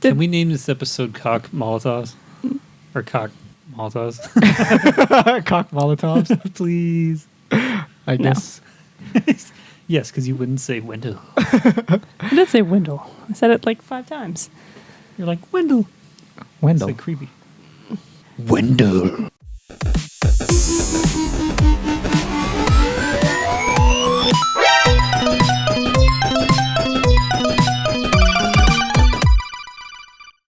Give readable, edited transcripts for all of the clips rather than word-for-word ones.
Can we name this episode Cock Molotovs? Or Cock Molotovs? Cock Molotovs? Please. I guess. Yes, because you wouldn't say Wendell. I did say Wendell. I said it like 5 times. You're like, Wendell. Wendell. It's like creepy. Wendell.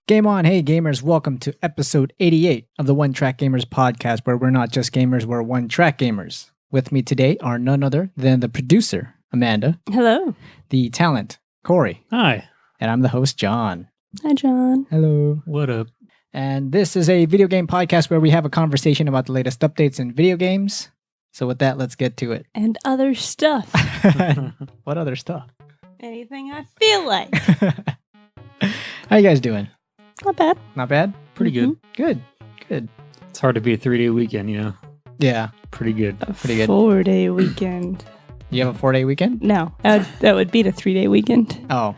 Game on. Hey, gamers. Welcome to episode 88 of the One Track Gamers podcast, where we're not just gamers, we're one track gamers. With me today are none other than the producer, Amanda, Hello. the talent, Corey, Hi. and I'm the host, John. Hi, John. Hello. What up? And this is a video game podcast where we have a conversation about the latest updates in video games. So with that, let's get to it. And other stuff. What other stuff? Anything I feel like. How you guys doing? Not bad. Not bad? Pretty good. Good. Good. It's hard to be a 3-day weekend, you know? Yeah. Pretty good. A Pretty good. 4-day weekend. You have a 4-day weekend? No, that would beat a 3-day weekend. Oh,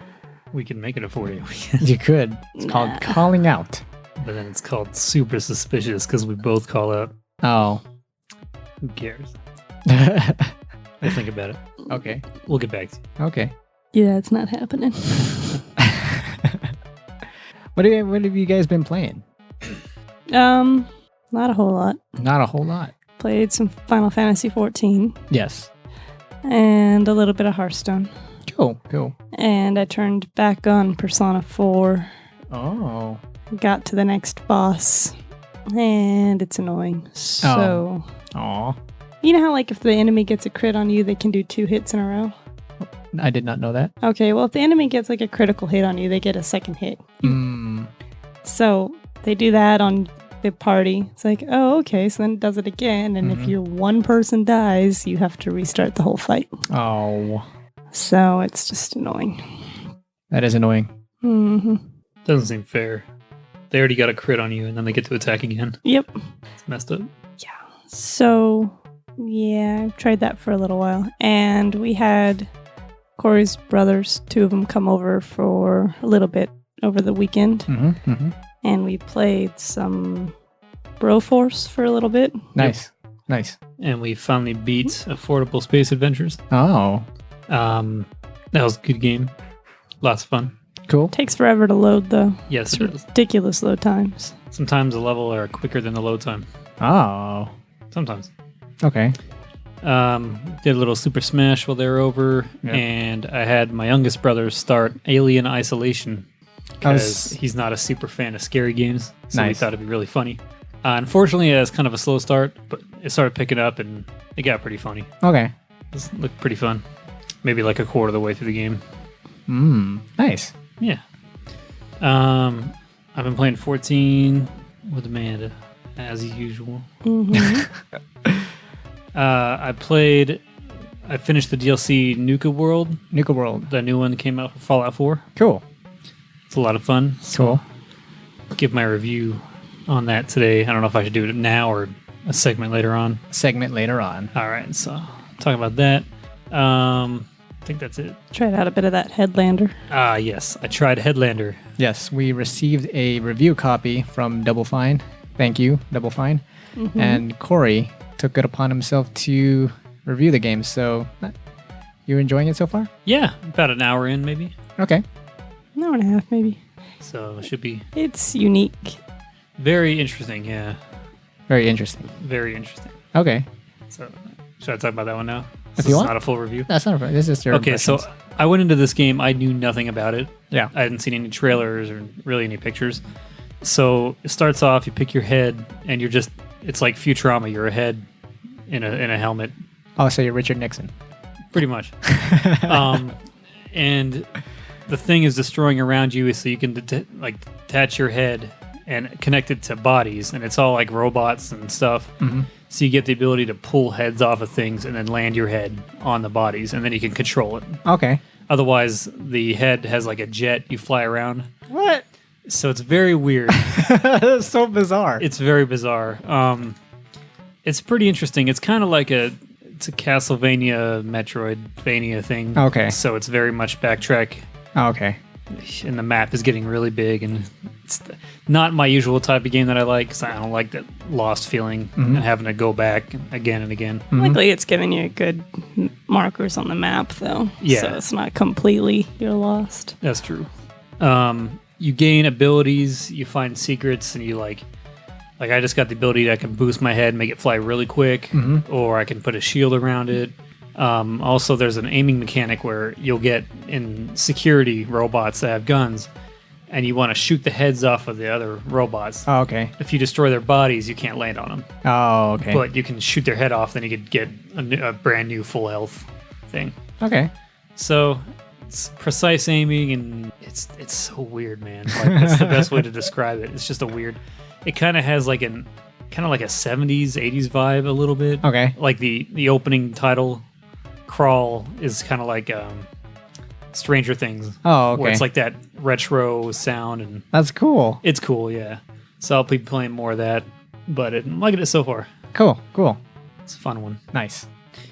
We can make it a 4-day weekend. you could. It's called Nah. calling out. But then it's called super suspicious because we both call out. Oh. Who cares? We'll think about it. Okay. We'll get back to you. Okay. Yeah, it's not happening. What have you guys been playing? Not a whole lot. Not a whole lot. Played some Final Fantasy 14 Yes. and a little bit of Hearthstone. Cool. And I turned back on Persona 4. Oh. Got to the next boss. And it's annoying. So, Aw. you know how like if the enemy gets a crit on you, they can do 2 hits in a row? I did not know that. Okay, well if the enemy gets like a critical hit on you, they get a second hit. So they do that on the party. It's like, oh, okay, so then it does it again. And if your one person dies, you have to restart the whole fight. Oh. So it's just annoying. That is annoying. Doesn't seem fair. They already got a crit on you and then they get to attack again. Yep. It's messed up. So, yeah, I've tried that for a little while. And we had Corey's brothers, 2 of them, come over for a little bit over the weekend. And we played some Broforce for a little bit. Nice. Nice. And we finally beat Affordable Space Adventures. Oh. That was a good game. Lots of fun. Cool. Takes forever to load, though. Yes, It's it does. ridiculous load times. Sometimes the level are quicker than the load time. Oh. Sometimes. Okay. Did a little Super Smash while they were over, Yeah. and I had my youngest brother start Alien Isolation because he's not a super fan of scary games, so we Nice. thought it'd be really funny. Unfortunately, it was kind of a slow start, but it started picking up, and it got pretty funny. Okay. It looked pretty fun. Maybe like a quarter of the way through the game. Nice. Yeah. I've been playing 14 with Amanda, as usual. I finished the DLC Nuka World. Nuka World. The new one that came out for Fallout 4. Cool. It's a lot of fun. Cool. Give my review on that today. I don't know if I should do it now or a segment later on. Segment later on. All right, so talk about that. I think that's it. Tried out a bit of that Headlander. Yes, I tried Headlander. Yes, we received a review copy from Double Fine. Thank you, Double Fine. And Corey took it upon himself to review the game. So, you enjoying it so far? Yeah, about an hour in maybe. Okay. An hour and a half, maybe. So it should be It's unique. very interesting. Yeah, Very interesting. very interesting. Okay. So should I talk about that one now? If This you is want. not a full review. That's not a problem. This is your Okay, so impressions. I went into this game. I knew nothing about it. Yeah. I hadn't seen any trailers or really any pictures. So it starts off. You pick your head, and you're just. It's like Futurama. You're a head in a helmet, Oh, so you're Richard Nixon. pretty much. And the thing is destroying around you, so you can detach your head and connect it to bodies, and it's all like robots and stuff. So you get the ability to pull heads off of things and then land your head on the bodies, and then you can control it. Okay. Otherwise, the head has like a jet. You fly around. What? So it's very weird. That's so bizarre. It's very bizarre. It's pretty interesting. It's kind of like it's a Castlevania, Metroidvania thing. Okay. So it's very much backtrack. Okay. and the map is getting really big, and it's not my usual type of game that I like, because I don't like that lost feeling and having to go back again and again. Luckily, it's giving you good markers on the map, though. Yeah. So it's not completely you're lost. That's true. You gain abilities, you find secrets, and you like I just got the ability that I can boost my head and make it fly really quick, or I can put a shield around it. Also, there's an aiming mechanic where you'll get in security robots that have guns, and you want to shoot the heads off of the other robots. Oh, okay. If you destroy their bodies, you can't land on them. Oh, okay. But you can shoot their head off, then you could get a brand new full health thing. Okay. So it's precise aiming, and it's so weird, man. Like, that's the best way to describe it. It's just a weird. It kind of has like a 70s, 80s vibe a little bit. Okay. Like the opening title, Crawl, is kind of like Stranger Things. Oh, okay. Where it's like that retro sound, and That's cool. it's cool, yeah. So I'll be playing more of that, but I'm liking it so far. Cool. Cool. It's a fun one. Nice.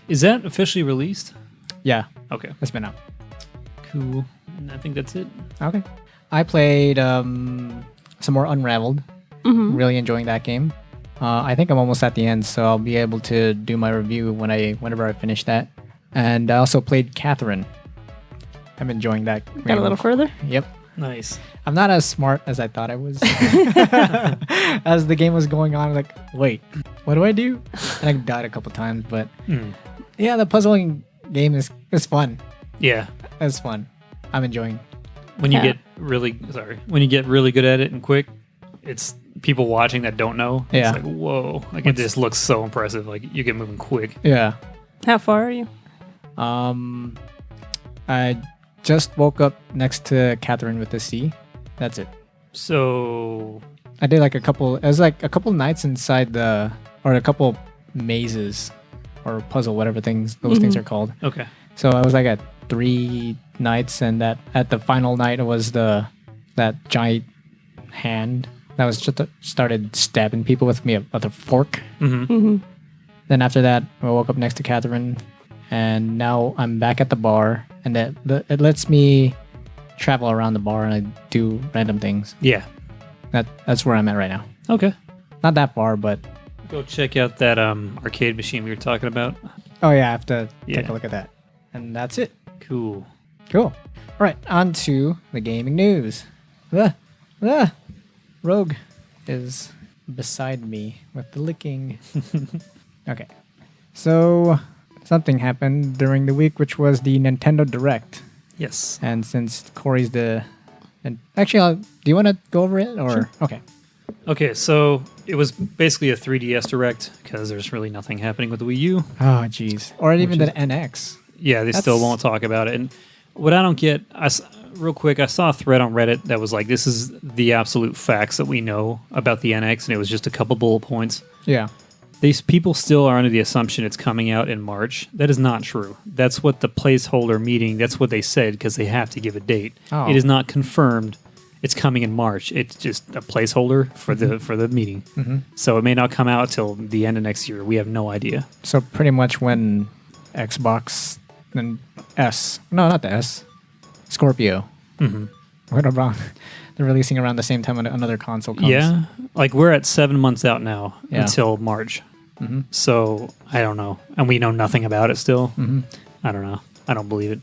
Is that officially released? Yeah, Okay, it's been out. cool. And I think that's it. Okay. I played some more Unraveled. Really enjoying that game. I think I'm almost at the end, so I'll be able to do my review whenever I finish that. And I also played Catherine. I'm enjoying that. Got a little further. Yep. Nice. I'm not as smart as I thought I was. As the game was going on, like, wait, what do I do? And I died a couple times, but yeah, the puzzling game is fun. Yeah. It's fun. I'm enjoying. When you Yeah. get really good at it and quick, it's people watching that don't know. Yeah. It's like, whoa. Like, it just looks so impressive. Like, you get moving quick. Yeah. How far are you? I just woke up next to Catherine with the C. That's it. So, I did like a couple. It was like a couple nights inside or a couple mazes, or puzzle, whatever those things are called. okay. So I was like at 3 nights, and that at the final night it was that giant hand that was just started stabbing people with a fork. Mm-hmm. Then after that, I woke up next to Catherine, and now I'm back at the bar, and it lets me travel around the bar and I do random things. Yeah. That's where I'm at right now. Okay. Not that far, but Go check out that arcade machine we were talking about. oh yeah, I have to take Yeah. a look at that. And that's it. Cool. Cool. All right, on to the gaming news. Rogue is beside me with the licking. Okay. So, something happened during the week, which was the Nintendo Direct. Yes. And since Corey's and actually, do you want to go over it? Or Sure. Okay. Okay, so it was basically a 3DS Direct because there's really nothing happening with the Wii U. Oh, jeez. Or even Which the NX. Yeah, they still That's- won't talk about it. And what I don't get, real quick, I saw a thread on Reddit that was like, this is the absolute facts that we know about the NX, and it was just a couple bullet points. Yeah. These people still are under the assumption it's coming out in March. That is not true. That's what the placeholder meeting, that's what they said, because they have to give a date. Oh. It is not confirmed it's coming in March. It's just a placeholder for the meeting. So it may not come out till the end of next year. We have no idea. So pretty much when Xbox and no, not the S, Scorpio. Right around, they're releasing around the same time when another console comes. Yeah, like we're at 7 months out now Yeah. until March. So I don't know, and we know nothing about it still. I don't know. I don't believe it.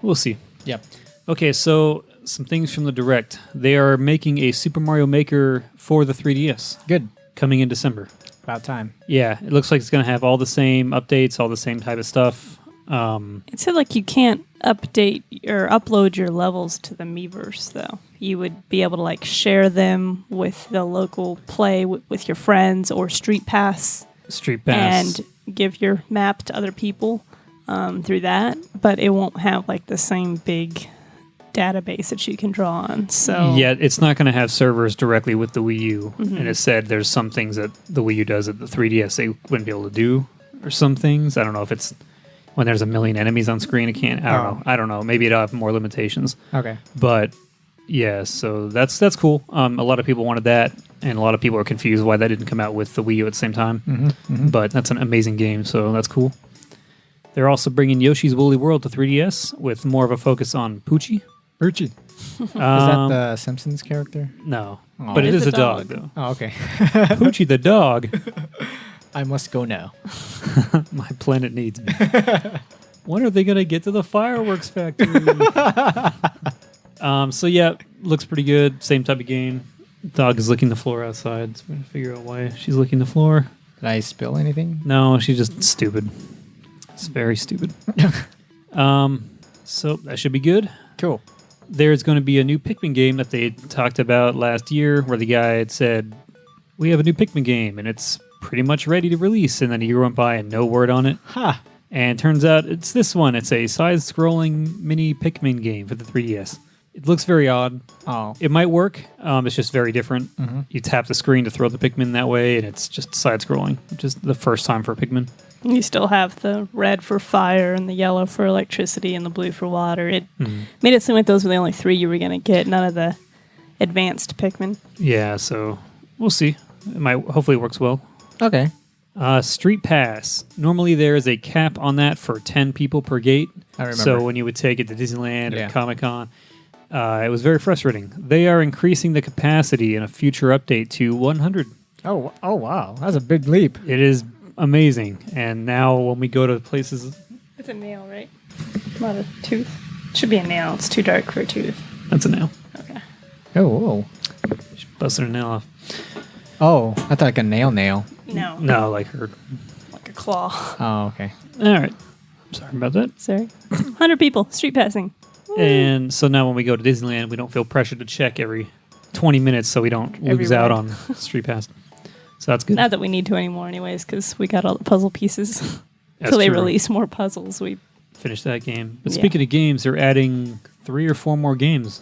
We'll see. Yep. Okay, so some things from the Direct. They are making a Super Mario Maker for the 3DS Good. coming in December. About time. Yeah, it looks like it's going to have all the same updates, all the same type of stuff. It said like you can't update or upload your levels to the Miiverse though. You would be able to like share them with the local play with your friends or Street Pass Street Pass. and give your map to other people through that. But it won't have like the same big database that you can draw on. So Yeah, it's not going to have servers directly with the Wii U. And it said there's some things that the Wii U does that the 3DS they wouldn't be able to do, or some things. I don't know if it's when there's a million enemies on screen, it can't. I don't know. Maybe it'll have more limitations. Okay. But yeah, so that's cool. A lot of people wanted that, and a lot of people are confused why that didn't come out with the Wii U at the same time. But that's an amazing game, so that's cool. They're also bringing Yoshi's Woolly World to 3DS with more of a focus on Poochie. Is that the Simpsons character? No, Oh. but it It is is a a dog, dog. though. Oh, okay. Poochie the dog. I must go now. My planet needs me. When are they going to get to the fireworks factory? So yeah, looks pretty good. Same type of game. Dog is licking the floor outside. So we're going to figure out why she's licking the floor. Did I spill anything? No, she's just stupid. It's very stupid. So that should be good. Cool. There's going to be a new Pikmin game that they talked about last year where the guy had said, we have a new Pikmin game and it's pretty much ready to release. And then a year went by and no word on it. Ha. And turns out it's this one. It's a side-scrolling mini Pikmin game for the 3DS. It looks very odd. Oh. It might work. It's just very different. You tap the screen to throw the Pikmin that way, and it's just side-scrolling, which is the first time for Pikmin. You still have the red for fire and the yellow for electricity and the blue for water. It made it seem like those were the only three you were going to get, none of the advanced Pikmin. Yeah, so we'll see. It might. Hopefully it works well. Okay. Street Pass. Normally there is a cap on that for 10 people per gate. I remember. So when you would take it to Disneyland Yeah. or Comic-Con, it was very frustrating. They are increasing the capacity in a future update to 100. Oh wow. That's a big leap. It is amazing. And now when we go to places, It's a nail, right? Not a tooth. Should be a nail. It's too dark for a tooth. that's a nail. Okay. Oh, whoa. Busted a nail off. Oh, I thought like a nail. No. No, like her. Like a claw. Oh, okay. All right. Sorry about that. Sorry. 100 people. Street passing. And so now when we go to Disneyland, we don't feel pressured to check every 20 minutes so we don't lose Everywhere. out on Street Pass. So that's good. Not that we need to anymore, anyways, because we got all the puzzle pieces. That's Until they true. release more puzzles. We Finish that game. But Yeah. speaking of games, they're adding 3 or 4 more games,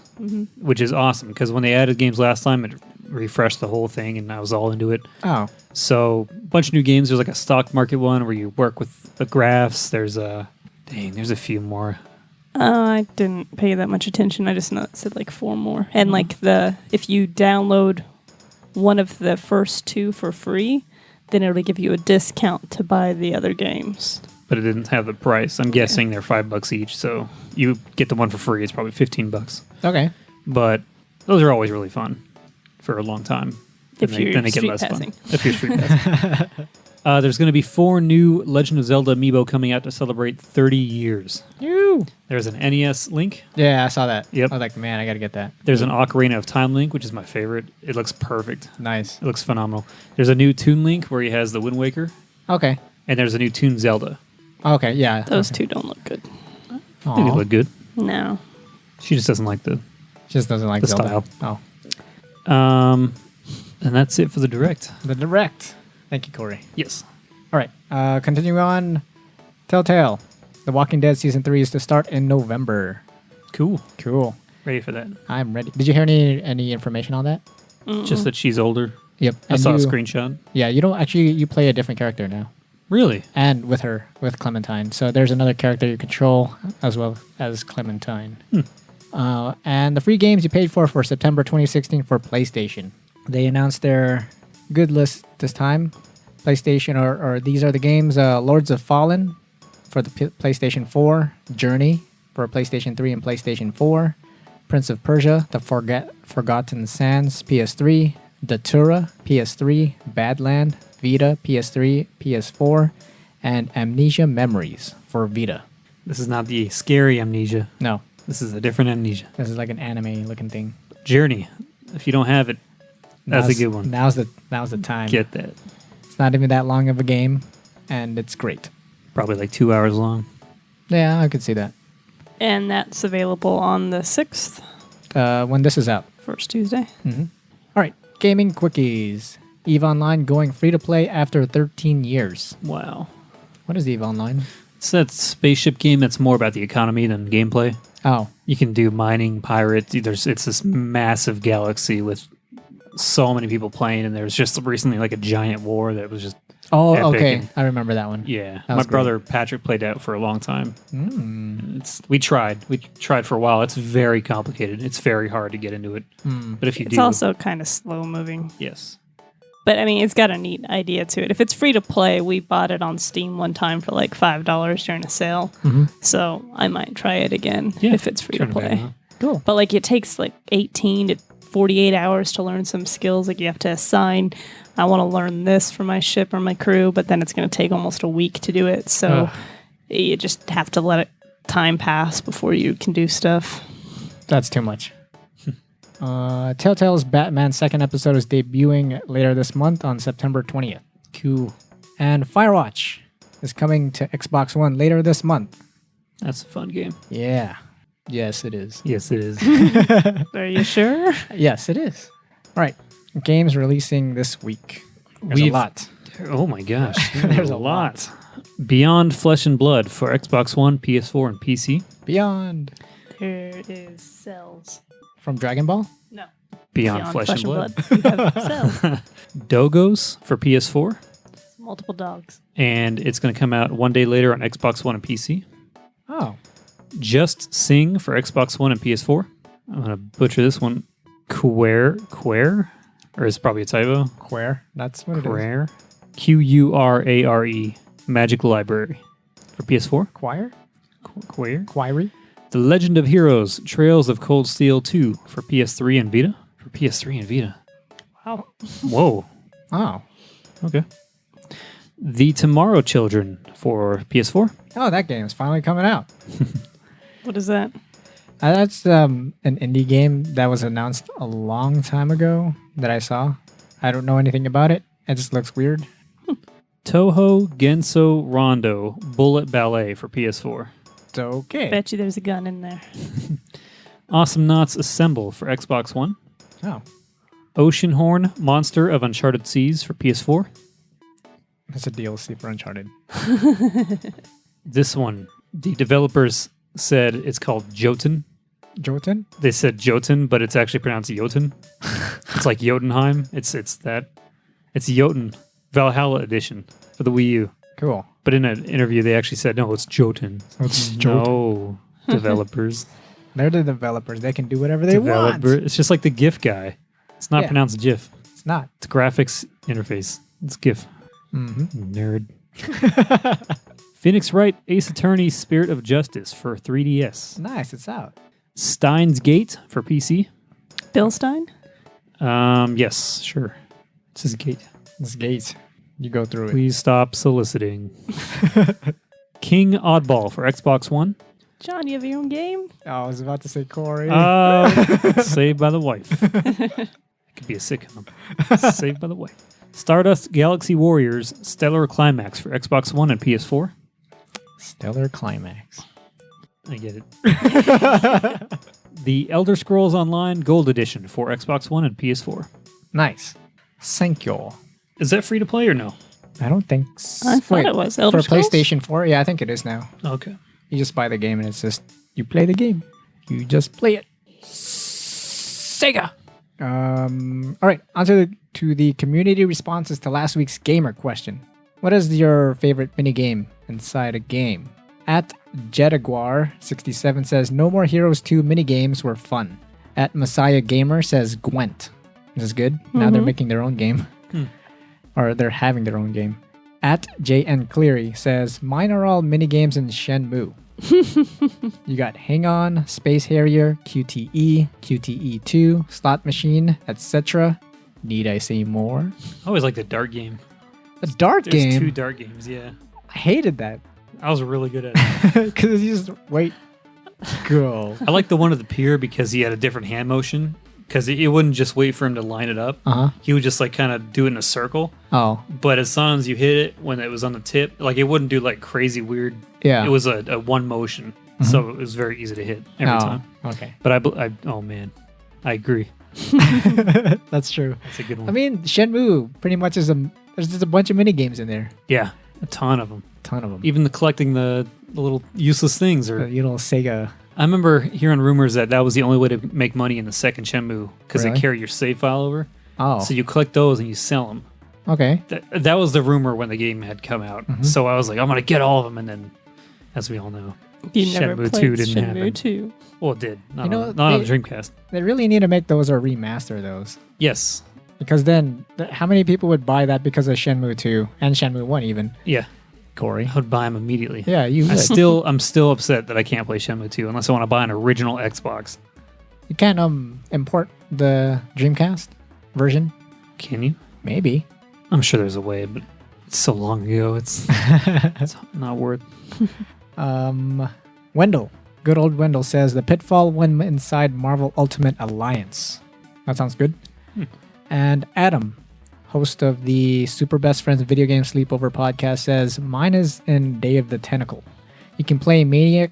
which is awesome because when they added games last time, it refreshed the whole thing and I was all into it. Oh. So a bunch of new games. There's like a stock market one where you work with the graphs. There's a few more. I didn't pay that much attention. I just know it said like 4 more. And like if you download one of the first 2 for free, then it'll give you a discount to buy the other games. But it didn't have the price. I'm guessing they're $5 each. So you get the one for free. It's probably $15. Okay. But those are always really fun for a long time. If Then they- you're then they get street less passing. fun. If you're street passing. There's going to be 4 new Legend of Zelda amiibo coming out to celebrate 30 years. You. There's an NES link. Yeah, I saw that. Yep. I was like, man, I got to get that. There's an Ocarina of Time link, which is my favorite. It looks perfect. Nice. It looks phenomenal. There's a new Toon link where he has the Wind Waker, Okay. and there's a new Toon Zelda. Okay, yeah. Those okay. 2 don't look good. I think they Aw. look good. No. She just doesn't like the. Just doesn't like The Zelda. style. Oh. And that's it for the direct. The Direct. Thank you, Corey. Yes. All right. Continuing on. Telltale. The Walking Dead Season 3 is to start in November. Cool. Cool. Ready for that. I'm ready. Did you hear any information on that? Just that she's older. Yep. I And saw a you- screenshot. Yeah, you don't actually, you play a different character now. Really? And with her, with Clementine. So there's another character you control as well as Clementine. And the free games you paid for September 2016 for PlayStation. They announced their good list this time. PlayStation, or these are the games: Lords of Fallen for the PlayStation 4, Journey for PlayStation 3 and PlayStation 4, Prince of Persia: The Forgotten Sands PS3, Datura PS3, Badland Vita PS3, PS4, and Amnesia Memories for Vita. This is not the scary amnesia. No, This is a different amnesia. this is like an anime looking thing. Journey. If you don't have it, that's a Now's- good one. Now's the time. Get that. It's not even that long of a game, and it's great. Probably like 2 hours long. Yeah, I could see that. And that's available on the 6th, When this is out. first Tuesday. All right, gaming quickies. EVE Online going free to play after 13 years. Wow. What is EVE Online? It's that spaceship game that's more about the economy than gameplay. Oh, You can do mining, pirates. It's this massive galaxy with so many people playing, and there was just recently like a giant war that was just oh, Epic okay. and- I remember that one. yeah. That My was great. brother Patrick played that for a long time. We tried for a while. It's very complicated. It's very hard to get into it. But if you It's do, also kind of slow moving. yes. But I mean, it's got a neat idea to it. If it's free to play, we bought it on Steam one time for like $5 during a sale. So I might try it again Yeah, if it's free to turn it back play. on. Cool. But like it takes like 18 to 48 hours to learn some skills. Like you have to assign, I want to learn this for my ship or my crew, but then it's going to take almost a week to do it. So you just have to let time pass before you can do stuff. That's too much. Telltale's Batman second episode is debuting later this month on September 20th. Cool. And Firewatch is coming to Xbox One later this month. That's a fun game. Yeah. Yes, it is. Yes, it is. Are you sure? Yes, it is. All right. Games releasing this week. There's a lot. Oh my gosh. There's a lot. Beyond Flesh and Blood for Xbox One, PS4, and PC. Beyond. There is cells. From Dragon Ball? No. Beyond Flesh and Blood. You have cells. Dogos for PS4. Multiple dogs. And it's going to come out one day later on Xbox One and PC. Oh. Just Sing for Xbox One and PS4. I'm going to butcher this one. Quare? Or it's probably a typo. Quare. That's what it is. Quare. Qurare. Magic Library for PS4. Choir? Quare. Quire? The Legend of Heroes Trails of Cold Steel 2 for PS3 and Vita. For PS3 and Vita. Wow. Whoa. Oh. Okay. The Tomorrow Children for PS4. Oh, that game is finally coming out. What is that? That's an indie game that was announced a long time ago that I saw. I don't know anything about it. It just looks weird. Toho Genso Rondo Bullet Ballet for PS4. It's okay. Bet you there's a gun in there. Awesome Knots Assemble for Xbox One. Oh. Oceanhorn Monster of Uncharted Seas for PS4. That's a DLC for Uncharted. This one, the developers said it's called Jotun. Jotun? They said Jotun, but it's actually pronounced Jotun. It's like Jotunheim. It's that. It's Jotun Valhalla edition for the Wii U. Cool. But in an interview, they actually said, no, it's Jotun. It's Jotun. No, developers. They're the developers. They can do whatever they want. It's just like the GIF guy. It's not Yeah. pronounced GIF. It's not. It's graphics interface. It's GIF. Mm-hmm. Nerd. Phoenix Wright Ace Attorney Spirit of Justice for 3DS. Nice. It's out. Steins Gate for PC. Bill Stein? Yes, sure. It says Gate. This gate. You go through it. Please stop soliciting. King Oddball for Xbox One. John, you have your own game? Oh, I was about to say Corey. Saved by the Wife. It could be a sitcom. Saved by the Wife. Stardust Galaxy Warriors Stellar Climax for Xbox One and PS4. Stellar Climax. I get it. The Elder Scrolls Online Gold Edition for Xbox One and PS4. Nice. Thank you. Is that free to play or no? I don't think so. I thought it was. Elder for Scrolls? PlayStation 4? Yeah, I think it is now. Okay. You just buy the game and it's just, you play the game. You just play it. Sega! All right, on to the community responses to last week's gamer question. What is your favorite minigame inside a game? At Jetaguar67 says, No More Heroes 2 minigames were fun. At Messiah Gamer says, Gwent. This is good. Now they're making their own game. Or they're having their own game. At JN Cleary says, Mine are all minigames in Shenmue. You got Hang On, Space Harrier, QTE, QTE2, Slot Machine, etc. Need I say more? I always like the dart game. A dart There's game? 2 dart games, yeah. I hated that. I was really good at it. Because you just wait, go. I like the one at the pier because he had a different hand motion. Because it wouldn't just wait for him to line it up. Uh-huh. He would just like kind of do it in a circle. Oh, But as long as you hit it when it was on the tip, like it wouldn't do like crazy weird. yeah. It was a one motion. So it was very easy to hit every time. Okay. But oh man, I agree. That's true. That's a good one. I mean, Shenmue pretty much is there's just a bunch of mini games in there. yeah, a ton of them. Ton of them. Even the collecting the little useless things. Or You know, Sega. I remember hearing rumors that was the only way to make money in the second Shenmue because Really? they carry your save file over. Oh, So you collect those and you sell them. okay. That was the rumor when the game had come out. So I was like, I'm gonna get all of them, and then, as we all know, You never Shenmue played 2 didn't Shenmue happen. 2. Well, it did. Not, You know, on the Dreamcast. They really need to make those or remaster those. Yes. Because then, how many people would buy that because of Shenmue 2 and Shenmue 1 even? Yeah. Corey. I would buy them immediately. Yeah, you would. I'm still upset that I can't play Shenmue 2 unless I want to buy an original Xbox. You can import the Dreamcast version. Can you? Maybe. I'm sure there's a way, but it's so long ago. It's not worth. Wendell. Good old Wendell says the pitfall when inside Marvel Ultimate Alliance. That sounds good. And Adam, host of the Super Best Friends Video Game Sleepover podcast, says mine is in Day of the Tentacle. You can play Maniac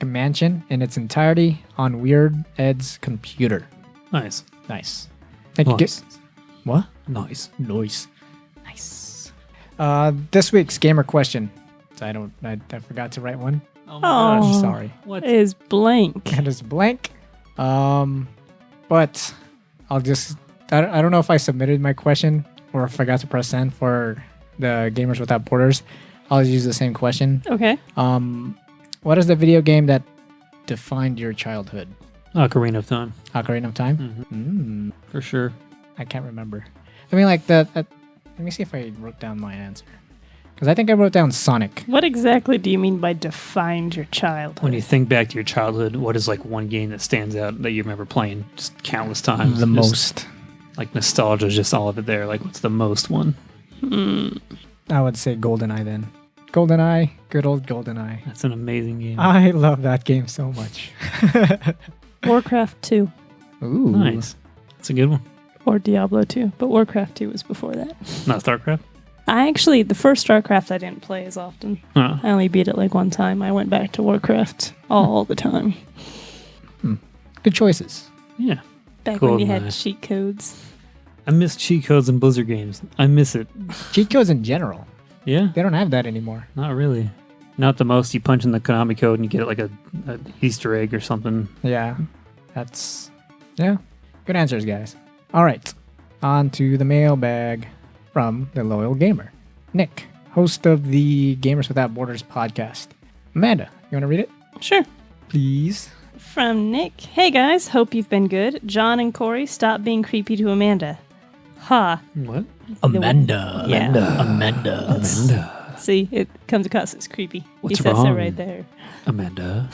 Mansion in its entirety on Weird Ed's computer. Nice. Nice. Thank you. Nice. What? Nice. Nice. Nice. This week's gamer question. I forgot to write one. Oh my gosh. I'm sorry. What? It is blank. It is blank. But I'll just I don't know if I submitted my question or if I got to press send for the Gamers Without Borders. I'll use the same question. Okay. What is the video game that defined your childhood? Ocarina of Time. Ocarina of Time? For sure. I can't remember. I mean, like let me see if I wrote down my answer. Because I think I wrote down Sonic. What exactly do you mean by defined your childhood? When you think back to your childhood, what is like one game that stands out that you remember playing just countless times? The Just, most. Like nostalgia, just all of it there. Like, what's the most one? I would say GoldenEye then. GoldenEye, good old GoldenEye. That's an amazing game. I love that game so much. Warcraft 2 Ooh. Nice. That's a good one. or Diablo 2, but Warcraft 2 was before that. Not StarCraft? The first StarCraft I didn't play as often. Huh. I only beat it like one time. I went back to Warcraft all the time. Good choices. Yeah. Back when you GoldenEye. had cheat codes. I miss cheat codes in Blizzard games. I miss it. Cheat codes in general. Yeah? They don't have that anymore. Not really. Not the most. You punch in the Konami code and you get like a Easter egg or something. Yeah. Yeah. Good answers, guys. All right. On to the mailbag from the Loyal Gamer. Nick, host of the Gamers Without Borders podcast. Amanda, you want to read it? Sure. Please. From Nick. Hey guys, hope you've been good. John and Corey, stop being creepy to Amanda. Ha. What? Amanda. Yeah. Amanda. See, it comes across as creepy. What's he says wrong? it right there. Amanda.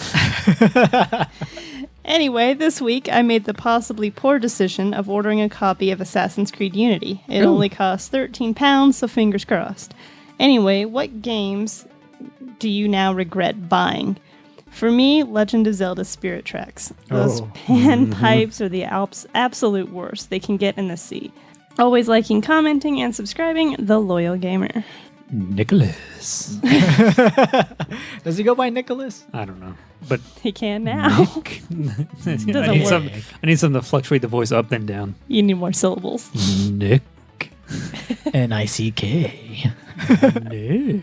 Anyway, this week I made the possibly poor decision of ordering a copy of Assassin's Creed Unity. It only costs £13, so fingers crossed. Anyway, what games do you now regret buying? For me, Legend of Zelda Spirit Tracks. Those panpipes are the absolute worst they can get in the sea. Always liking, commenting, and subscribing, The Loyal Gamer. Nicholas. Does he go by Nicholas? I don't know. But He can now. Nick. I need work. something to fluctuate the voice up and down. You need more syllables. Nick. N-I-C-K. Nick.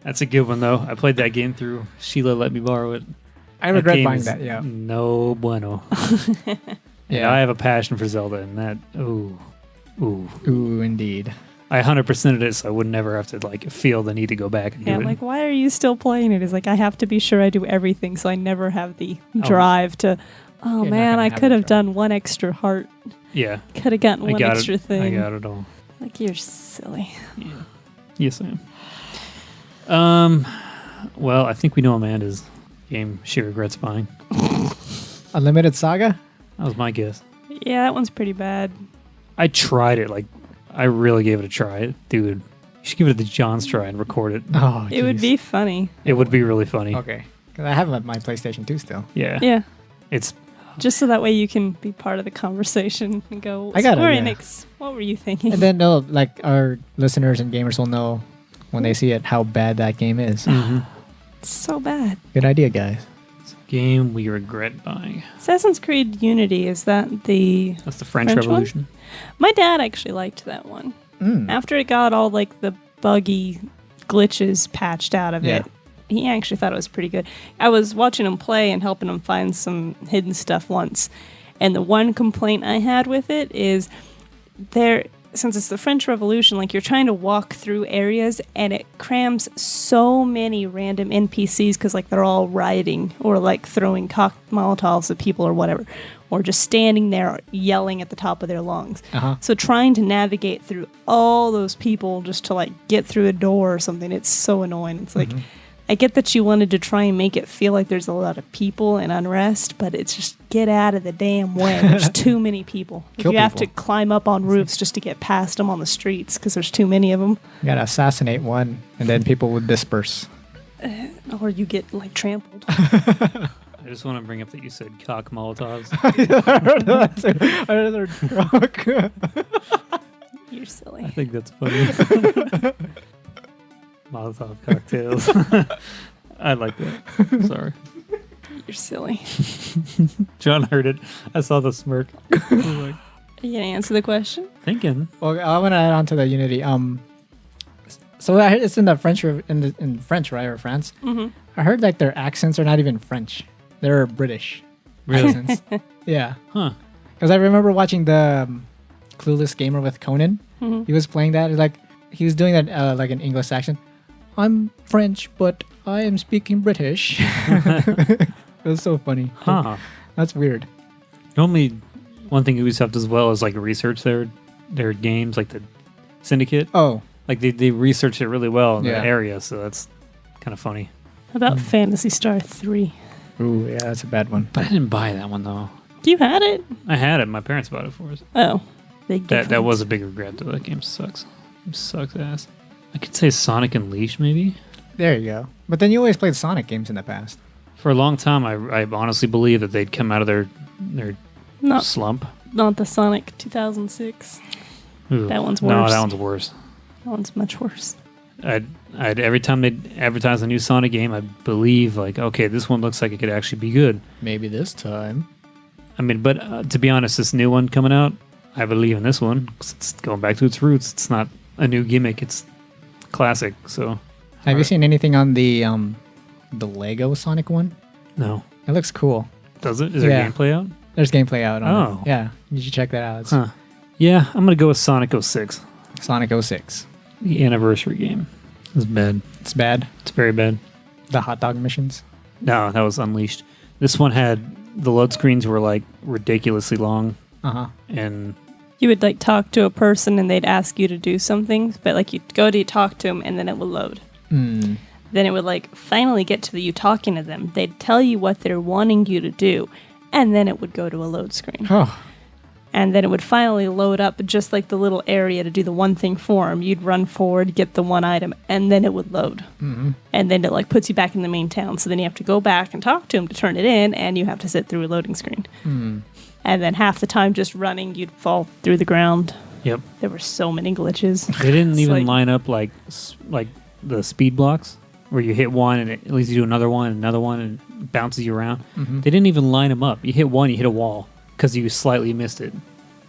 That's a good one, though. I played that game through. Sheila let me borrow it. I regret game buying is that, yeah. No bueno. Yeah. I have a passion for Zelda, and that, ooh. Ooh, indeed. I 100%ed it, so I would never have to like feel the need to go back and do Yeah, it. like, why are you still playing it? It's like, I have to be sure I do everything, so I never have the drive to, not man, gonna I have could the have drive. done one extra heart. Yeah, Could have gotten I one got extra it. thing. I got it all. Like, you're silly. Yes, I am. Well, I think we know Amanda's game she regrets buying. Unlimited Saga? That was my guess. Yeah, that one's pretty bad. I tried it. Like, I really gave it a try. Dude, you should give it a John's try and record it. Oh, It would jeez. be funny. It would be really funny. Okay. Because I have my PlayStation 2 still. Yeah. Yeah. It's Just so that way you can be part of the conversation and go, I got it, Square yeah. Enix, what were you thinking? And then they'll, like, our listeners and gamers will know when they see it how bad that game is. It's so bad. Good idea, guys. a game we regret buying. Assassin's Creed Unity, is that the... That's the French French one? Revolution. My dad actually liked that one. After it got all, like, the buggy glitches patched out of Yeah. it, he actually thought it was pretty good. I was watching him play and helping him find some hidden stuff once. And the one complaint I had with it is since it's the French Revolution, like, you're trying to walk through areas and it crams so many random NPCs because, like, they're all rioting or, like, throwing Molotovs at people or whatever, or just standing there yelling at the top of their lungs. So trying to navigate through all those people just to, like, get through a door or something, it's so annoying. It's like, I get that you wanted to try and make it feel like there's a lot of people and unrest, but it's just get out of the damn way. There's too many people. Kill You have to people. climb up on roofs just to get past them on the streets because there's too many of them. You gotta assassinate one, and then people would disperse. Or you get like trampled. I just want to bring up that you said cock Molotovs. You're I silly. think that's funny. Molotov cocktails. I like that. Sorry. You're silly. John heard it. I saw the smirk. I was like, Are you gonna answer the question? thinking. Well, I want to add on to the Unity. So I heard it's in the French, in French, right, or France. Mm-hmm. I heard like their accents are not even French; they're British accents. Yeah, Huh. because I remember watching the Clueless Gamer with Conan. Mm-hmm. He was playing that. It's like he was doing that like an English accent. I'm French, but I am speaking British. It was so funny. Huh. That's weird. Normally, one thing Ubisoft does well is like research their games, like the Syndicate. Oh, Like they research it really well in Yeah. that area, so that's kind of funny. How about Phantasy Star 3? ooh, yeah, that's a bad one. But I didn't buy that one though. You had it? I had it. My parents bought it for us. Oh. Big That difference. was a big regret though. That game sucks. It sucks ass. I could say Sonic Unleashed maybe. There you go. But then you always played Sonic games in the past. For a long time, I honestly believed that they'd come out of their Not, slump. not the Sonic 2006. Ooh. That one's No, worse. that one's worse. That one's much worse. I'd every time they'd advertise a new Sonic game, I'd believe like, okay, this one looks like it could actually be good. Maybe this time. I mean, but to be honest, this new one coming out, I believe in this one 'cause it's going back to its roots. It's not a new gimmick; it's classic. So, Have you Alright. seen anything on the Lego Sonic one? no, It looks cool. does it? Is there Yeah. gameplay out? There's gameplay out on Oh. it. Yeah, you should check that out. It's Huh? Yeah, I'm gonna go with Sonic 06, Sonic 06. the anniversary game. It's bad. It's bad. It's very bad. The hot dog missions. No, that was Unleashed. This one had the load screens were like ridiculously long, Uh-huh. and You would like talk to a person and they'd ask you to do something, but like you'd go to talk to them and then it would load. Hmm. Then it would like finally get to you talking to them. They'd tell you what they're wanting you to do, and then it would go to a load screen. Oh, And then it would finally load up just like the little area to do the one thing for them. You'd run forward, get the one item, and then it would load. mm-hmm. And then it like puts you back in the main town. So then you have to go back and talk to them to turn it in, and you have to sit through a loading screen. Hmm. And then half the time just running, you'd fall through the ground. yep, There were so many glitches. they didn't It's even like- line up like the speed blocks where you hit one and it leads you to another one, and it bounces you around. Mm-hmm. They didn't even line them up. You hit one, you hit a wall because you slightly missed it, and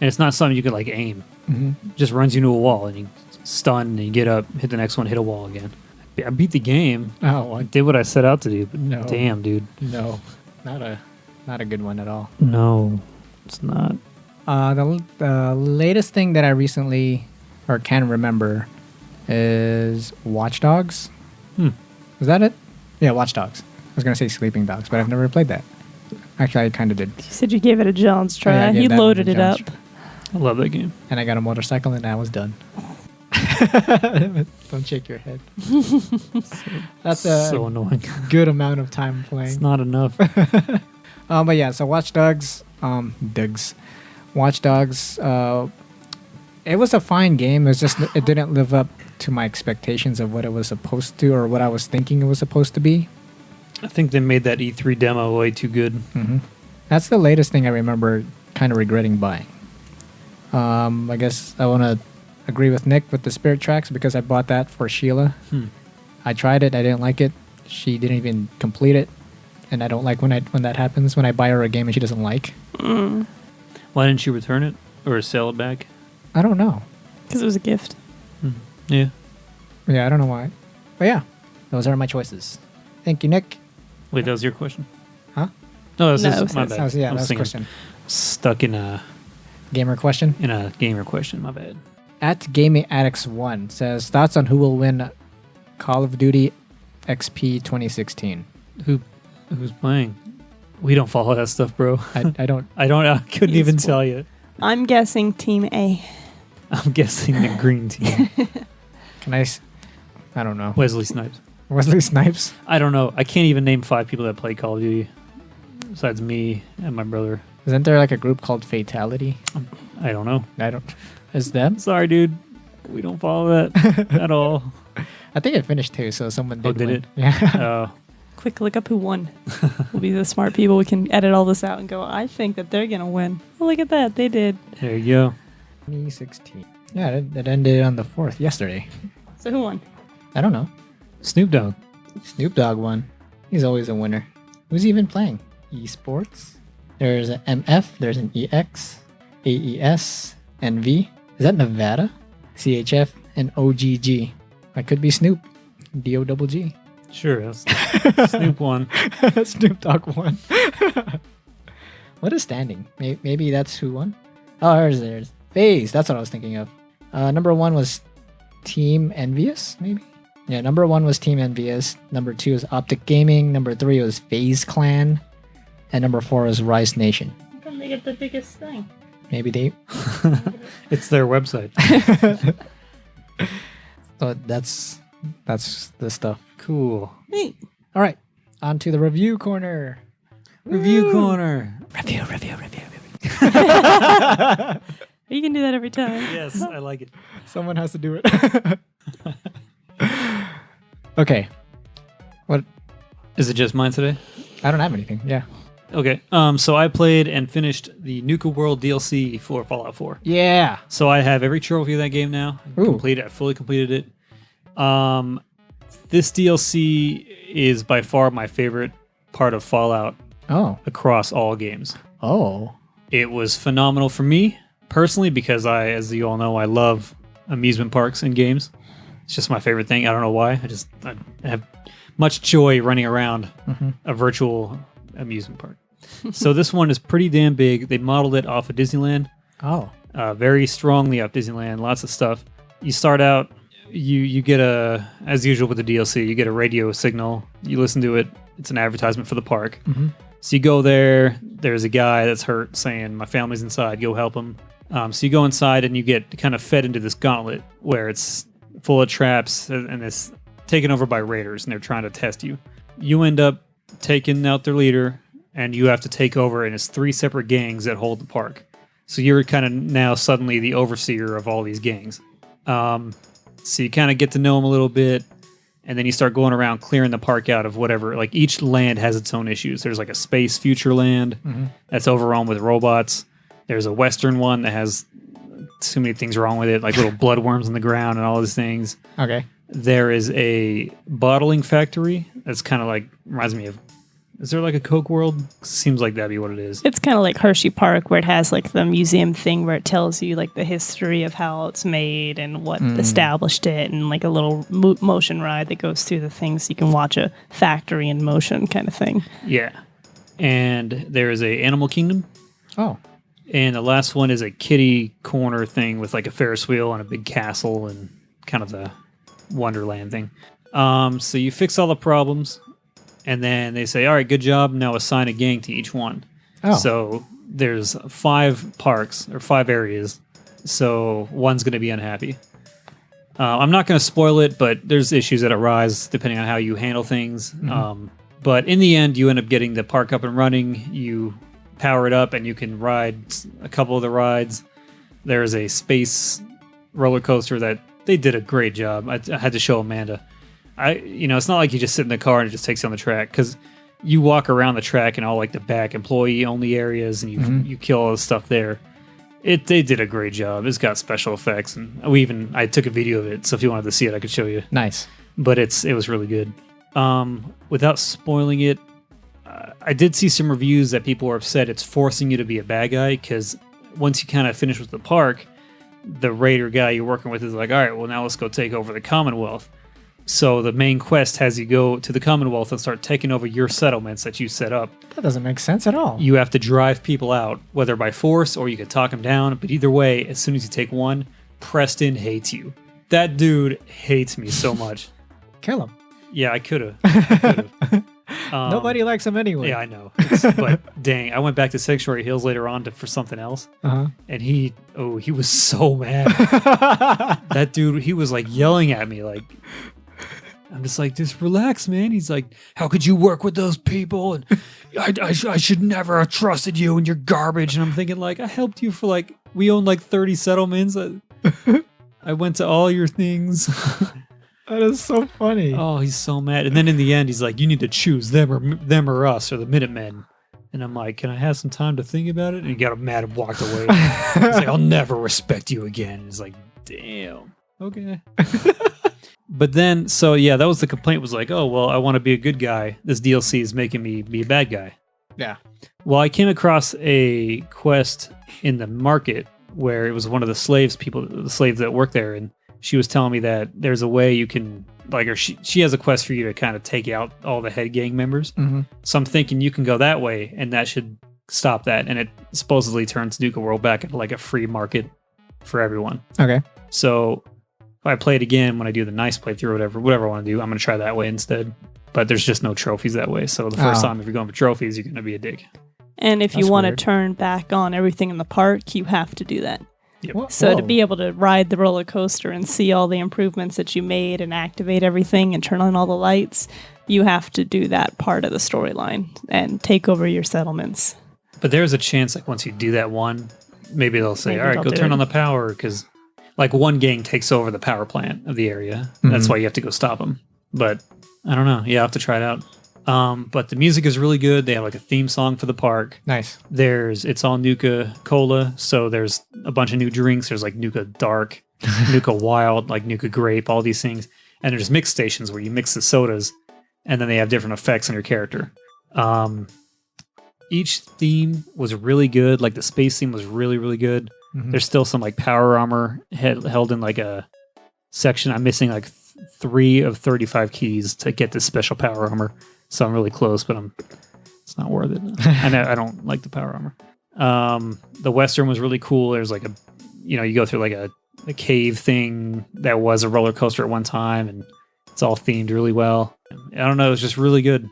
it's not something you could like aim. Mm-hmm. It just runs you into a wall, and you stun, and you get up, hit the next one, hit a wall again. I beat the game. Oh, I did what I set out to do, but No. damn, dude, no, not a good one at all. no, it's not. The latest thing that I recently or can remember is Watch Dogs. Hmm. Was that it? Yeah, Watch Dogs. I was gonna say Sleeping Dogs, but I've never played that. Actually, I kind of did, You said you gave it a John's try. Yeah, I gave He that one a loaded it John's up. try. I love that game. and I got a motorcycle, and I was done. Don't shake your head. That's a So annoying. good amount of time It's playing. not enough. But yeah, so Watch Dogs, Watch Dogs. It was a fine game. It's just it didn't live up to my expectations of what it was supposed to, or what I was thinking it was supposed to be. I think they made that E3 demo way too good. Mm-hmm. That's the latest thing I remember kind of regretting buying. I guess I want to agree with Nick with the Spirit Tracks because I bought that for Sheila. Hmm. I tried it. I didn't like it. She didn't even complete it, and I don't like when that happens. When I buy her a game and she doesn't like. Mm, Why didn't you return it or sell it back? I don't know. because it was a gift. Yeah. Yeah, I don't know why. But yeah, those are my choices. Thank you, Nick. Wait, that was your question? Huh? No, that's No, just, my that's- bad. That was, yeah, I that was a thinking question. Stuck in a Gamer question. gamer question. My bad. At Gaming Addicts 1 says thoughts on who will win Call of Duty XP 2016. Who's playing? We don't follow that stuff, bro. I don't. I couldn't even tell you. I'm guessing Team A. I'm guessing the green team. Can I? I don't know. Wesley Snipes. Wesley Snipes. I don't know. I can't even name 5 people that play Call of Duty besides me and my brother. Isn't there like a group called Fatality? I don't know. I don't. Is them? Sorry, dude. We don't follow that at all. I think it finished too, so someone did. did win. it? Yeah. Quick, look up who won. We'll be the smart people. We can edit all this out and go, I think that they're going to win. Oh, look at that. They did. There you go. 2016. Yeah, that ended on the 4th yesterday. So who won? I don't know. Snoop Dogg. Snoop Dogg won. He's always a winner. Who's he even playing? Esports. There's an MF. There's an EX, AES, NV. Is that Nevada? CHF and OGG. That could be Snoop. DOGG. Sure is. Snoop won. Snoop Dogg won. What a standing. Maybe that's who won. Oh, there's FaZe. That's what I was thinking of. Number 1 was Team Envious, maybe? Yeah, number 1 was Team Envious. Number 2 was Optic Gaming. Number 3 was FaZe Clan. And number 4 was Rise Nation. How come they get the biggest thing? Maybe they... It's their website. So that's the stuff. Cool. Neat. All right, on to the review corner. Review corner. Review. You can do that every time. Yes, I like it. Someone has to do it. Okay. What? Is it just mine today? I don't have anything. Yeah. Okay. So I played and finished the Nuka World DLC for Fallout 4. Yeah. So I have every trophy of that game now. Ooh. I fully completed it. This DLC is by far my favorite part of Fallout Oh. across all games. Oh. It was phenomenal for me personally because as you all know, I love amusement parks and games. It's just my favorite thing. I don't know why. I have much joy running around a virtual amusement park. So this one is pretty damn big. They modeled it off of Disneyland. Oh. Very strongly off Disneyland. Lots of stuff. You start out, you get as usual with the DLC, you get a radio signal. You listen to it. It's an advertisement for the park. Mm-hmm. So you go there. There's a guy that's hurt saying, my family's inside. Go help him. So you go inside and you get kind of fed into this gauntlet where it's full of traps and it's taken over by raiders and they're trying to test you. You end up taking out their leader and you have to take over, and it's 3 separate gangs that hold the park. So you're kind of now suddenly the overseer of all these gangs. So you kind of get to know them a little bit, and then you start going around clearing the park out of whatever. Like each land has its own issues. There's like a space future land that's overrun with robots. There's a western one that has too many things wrong with it, like little bloodworms in the ground and all these things. Okay. There is a bottling factory that's kind of like, reminds me of, is there like a Coke World? Seems like that'd be what it is. It's kind of like Hershey Park, where it has like the museum thing where it tells you like the history of how it's made and what established it, and like a little motion ride that goes through the things. You can watch a factory in motion kind of thing. Yeah. And there is a Animal Kingdom. Oh. And the last one is a kitty corner thing with like a Ferris wheel and a big castle and kind of the Wonderland thing. So you fix all the problems, and then they say, all right, good job. Now assign a gang to each one. Oh. So there's 5 parks or 5 areas. So one's going to be unhappy. I'm not going to spoil it, but there's issues that arise depending on how you handle things. But in the end, you end up getting the park up and running. You power it up and you can ride a couple of the rides. There's a space roller coaster that they did a great job. I had to show Amanda. It's not like you just sit in the car and it just takes you on the track, because you walk around the track in all like the back employee only areas and you kill all the stuff there. They did a great job. It's got special effects, and I took a video of it, so if you wanted to see it, I could show you. Nice. But it was really good. Without spoiling it, I did see some reviews that people were upset it's forcing you to be a bad guy, because once you kind of finish with the park, the raider guy you're working with is like, all right, well, now let's go take over the Commonwealth. So the main quest has you go to the Commonwealth and start taking over your settlements that you set up. That doesn't make sense at all. You have to drive people out, whether by force or you can talk them down. But either way, as soon as you take one, Preston hates you. That dude hates me so much. Kill him. Yeah, I could have. Nobody likes him anyway. Yeah, I know. But dang, I went back to Sanctuary Hills later on for something else. And he was so mad. That dude, he was like yelling at me like, I'm just like, just relax, man. He's like, how could you work with those people? And I should never have trusted you and you're garbage. And I'm thinking like, I helped you for like, we own like 30 settlements. I went to all your things. That is so funny. Oh, he's so mad. And then in the end, he's like, you need to choose them or us or the Minutemen. And I'm like, can I have some time to think about it? And he got mad and walked away. He's like, I'll never respect you again. And he's like, damn. Okay. But then, so yeah, that was the complaint was like, oh, well, I want to be a good guy. This DLC is making me be a bad guy. Yeah. Well, I came across a quest in the market where it was one of the slaves that work there. And she was telling me that there's a way you can, like, or she has a quest for you to kind of take out all the head gang members. Mm-hmm. So I'm thinking you can go that way and that should stop that. And it supposedly turns Nuka World back into like a free market for everyone. Okay. So if I play it again when I do the nice playthrough or whatever I want to do, I'm going to try that way instead. But there's just no trophies that way. So the first time if you're going for trophies, you're going to be a dick. And if That's you want to weird. turn back on everything in the park, you have to do that. Yep. So to be able to ride the roller coaster and see all the improvements that you made and activate everything and turn on all the lights, you have to do that part of the storyline and take over your settlements. But there's a chance, like, once you do that one, maybe they'll say, Maybe all right, they'll go do turn it. on the power. Because, like, one gang takes over the power plant of the area. That's why you have to go stop them. But I don't know. Yeah, I have to try it out. But the music is really good. They have, like, a theme song for the park. Nice. It's all Nuka Cola. So there's a bunch of new drinks. There's, like, Nuka Dark, Nuka Wild, like Nuka Grape, all these things. And there's mix stations where you mix the sodas. And then they have different effects on your character. Each theme was really good. Like the space theme was really, really good. Mhm. There's still some like power armor held in like a section. I'm missing like 3 of 35 keys to get this special power armor. So I'm really close, but it's not worth it. I don't like the power armor. The Western was really cool. There's like you go through like a cave thing that was a roller coaster at one time, and it's all themed really well. I don't know. It was just really good.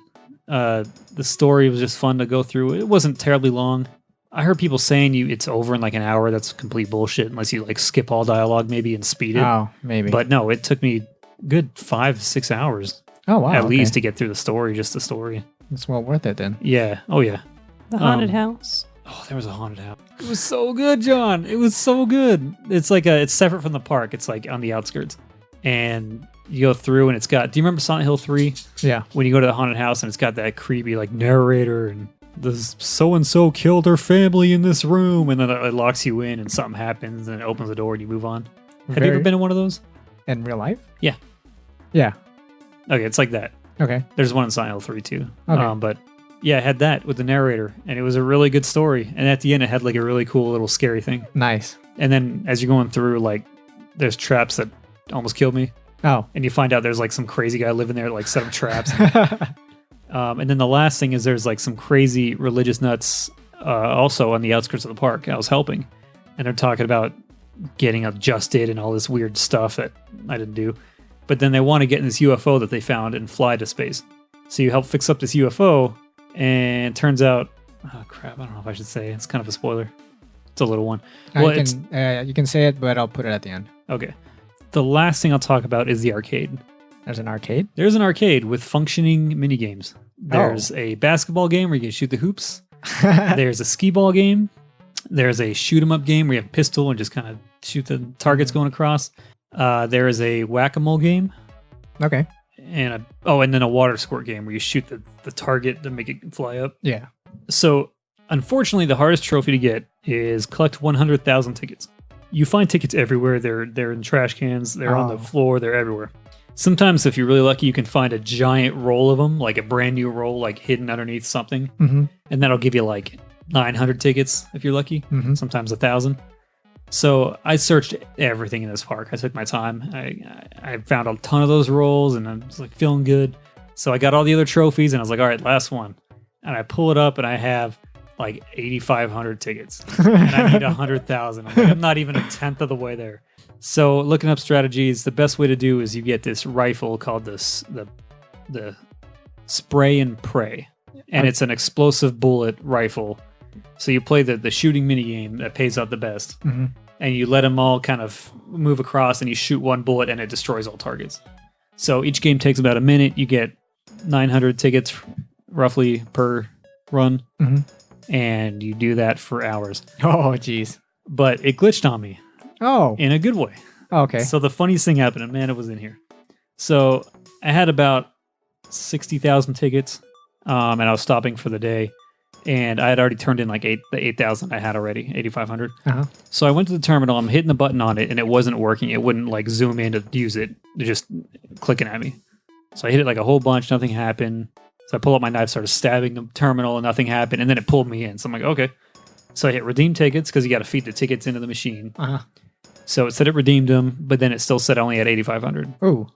The story was just fun to go through. It wasn't terribly long. I heard people saying it's over in like an hour. That's complete bullshit unless you like skip all dialogue maybe and speed it. Oh, maybe. But no, it took me good 5-6 hours oh, wow. at okay. least to get through the story, just the story. It's well worth it then. Yeah. Oh yeah. The haunted house. Oh, there was a haunted house. It was so good, John. It was so good. It's like it's separate from the park. It's like on the outskirts. And you go through and do you remember Silent Hill 3? Yeah. When you go to the haunted house and it's got that creepy like narrator and this so-and-so killed her family in this room, and then it locks you in and something happens and it opens the door and you move on. Have you ever been in one of those? In real life? Yeah. Yeah. Okay, it's like that. Okay. There's one in Silent Hill 3 too. Okay. But yeah, it had that with the narrator and it was a really good story. And at the end it had like a really cool little scary thing. Nice. And then as you're going through, like there's traps that almost killed me. Oh. And you find out there's like some crazy guy living there, like set up traps. And then the last thing is there's like some crazy religious nuts also on the outskirts of the park. I was helping. And they're talking about getting adjusted and all this weird stuff that I didn't do. But then they want to get in this UFO that they found and fly to space. So you help fix up this UFO, and it turns out, oh crap, I don't know if I should say. It's kind of a spoiler. It's a little one. Well, you can say it, but I'll put it at the end. Okay. The last thing I'll talk about is the arcade. There's an arcade? There's an arcade with functioning mini games. There's a basketball game where you can shoot the hoops. There's a skee ball game. There's a shoot 'em up game where you have a pistol and just kind of shoot the targets going across. There is a whack-a-mole game. Okay. And then a water squirt game where you shoot the target to make it fly up. Yeah. So, unfortunately, the hardest trophy to get is collect 100,000 tickets. You find tickets everywhere. They're in trash cans. They're on the floor. They're everywhere. Sometimes, if you're really lucky, you can find a giant roll of them, like a brand new roll, like hidden underneath something. Mm-hmm. And that'll give you like 900 tickets if you're lucky. Mm-hmm. Sometimes 1,000. So I searched everything in this park. I took my time. I found a ton of those rolls, and I was like feeling good. So I got all the other trophies, and I was like, all right, last one. And I pull it up, and I have like 8,500 tickets, and I need 100,000. I'm not even a tenth of the way there. So looking up strategies, the best way to do is you get this rifle called the Spray and Pray, and it's an explosive bullet rifle. So you play the shooting mini game that pays out the best, and you let them all kind of move across, and you shoot one bullet, and it destroys all targets. So each game takes about a minute. You get 900 tickets roughly per run, and you do that for hours. Oh, jeez. But it glitched on me Oh, in a good way. okay. So the funniest thing happened. Amanda was in here. So I had about 60,000 tickets, and I was stopping for the day. And I had already turned in like the 8,000 I had already, 8,500. Uh-huh. So I went to the terminal. I'm hitting the button on it, and it wasn't working. It wouldn't like zoom in to use it. It just clicking at me. So I hit it like a whole bunch. Nothing happened. So I pulled up my knife, started stabbing the terminal, and nothing happened. And then it pulled me in. So I'm like, okay. So I hit redeem tickets because you got to feed the tickets into the machine. Uh-huh. So it said it redeemed them, but then it still said I only had 8,500. Oh,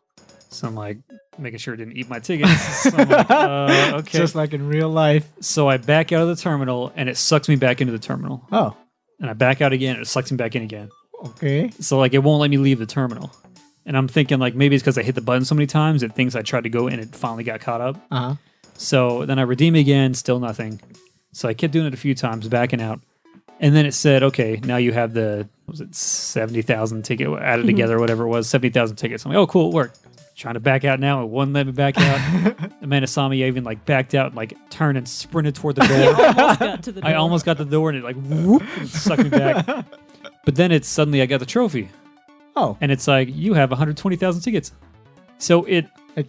So I'm like, making sure it didn't eat my tickets. So I'm like, okay. just like in real life. So I back out of the terminal, and it sucks me back into the terminal. Oh, And I back out again, and it sucks me back in again. okay. So like it won't let me leave the terminal. And I'm thinking like maybe it's because I hit the button so many times, it thinks I tried to go and it finally got caught up. Uh-huh. So then I redeem again, still nothing. So I kept doing it a few times, backing out. And then it said, okay, now you have the, what was it 70,000 ticket added together, whatever it was, 70,000 tickets. I'm like, oh, cool, it worked. Trying to back out now, it wouldn't let me back out. Amanda saw me even like backed out and like turned and sprinted toward the door. Almost got to the door. I almost got the door and it like whoop, and sucked me back. But then it's suddenly I got the trophy. Oh, And it's like, you have 120,000 tickets. So it it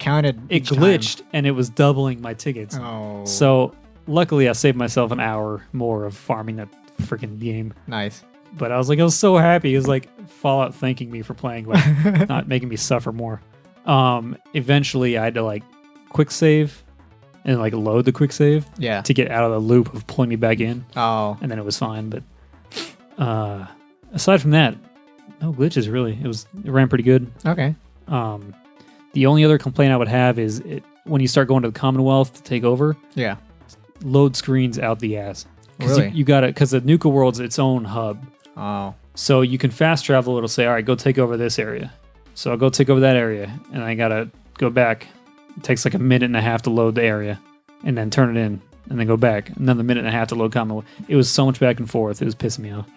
each time. glitched and it was doubling my tickets. Oh, So luckily I saved myself an hour more of farming that freaking game. nice. But I was so happy. It was like Fallout thanking me for playing, like not making me suffer more. Eventually I had to like quick save and like load the quick save Yeah. to get out of the loop of pulling me back in. Oh, And then it was fine. But aside from that, no glitches really. It ran pretty good. okay. The only other complaint I would have is when you start going to the Commonwealth to take over, Yeah. load screens out the ass. Really? You got to, because the Nuka World's its own hub. Oh, So you can fast travel. It'll say, all right, go take over this area. So I'll go take over that area. And I got to go back. It takes like a minute and a half to load the area and then turn it in and then go back. Another minute and a half to load Commonwealth. It was so much back and forth. It was pissing me off.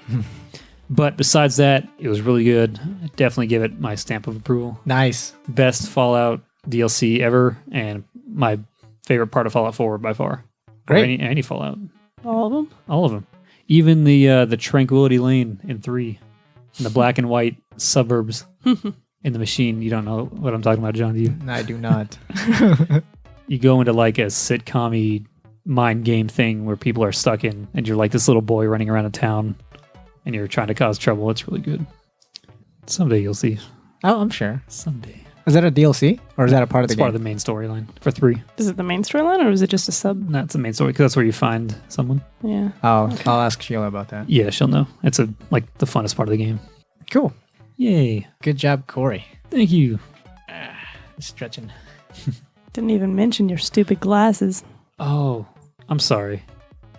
But besides that, it was really good. I definitely give it my stamp of approval. nice. Best Fallout DLC ever, and my favorite part of Fallout 4 by far. Or Great. any Fallout, All of them? all of them. Even the Tranquility Lane in 3, and the black and white suburbs in the machine. You don't know what I'm talking about, John, do you? I do not. You go into like a sitcom-y mind game thing where people are stuck in, and you're like this little boy running around a town, and you're trying to cause trouble. It's really good. Someday you'll see. Oh, I'm sure. Someday. Is that a DLC or is that a part of the It's game? part of the main storyline for 3. Is it the main storyline or is it just a sub? That's the main story because that's where you find someone. Yeah. Oh, I'll ask Sheila about that. Yeah, she'll know. It's the funnest part of the game. Cool. Yay. Good job, Corey. Thank you. Stretching. Didn't even mention your stupid glasses. Oh, I'm sorry.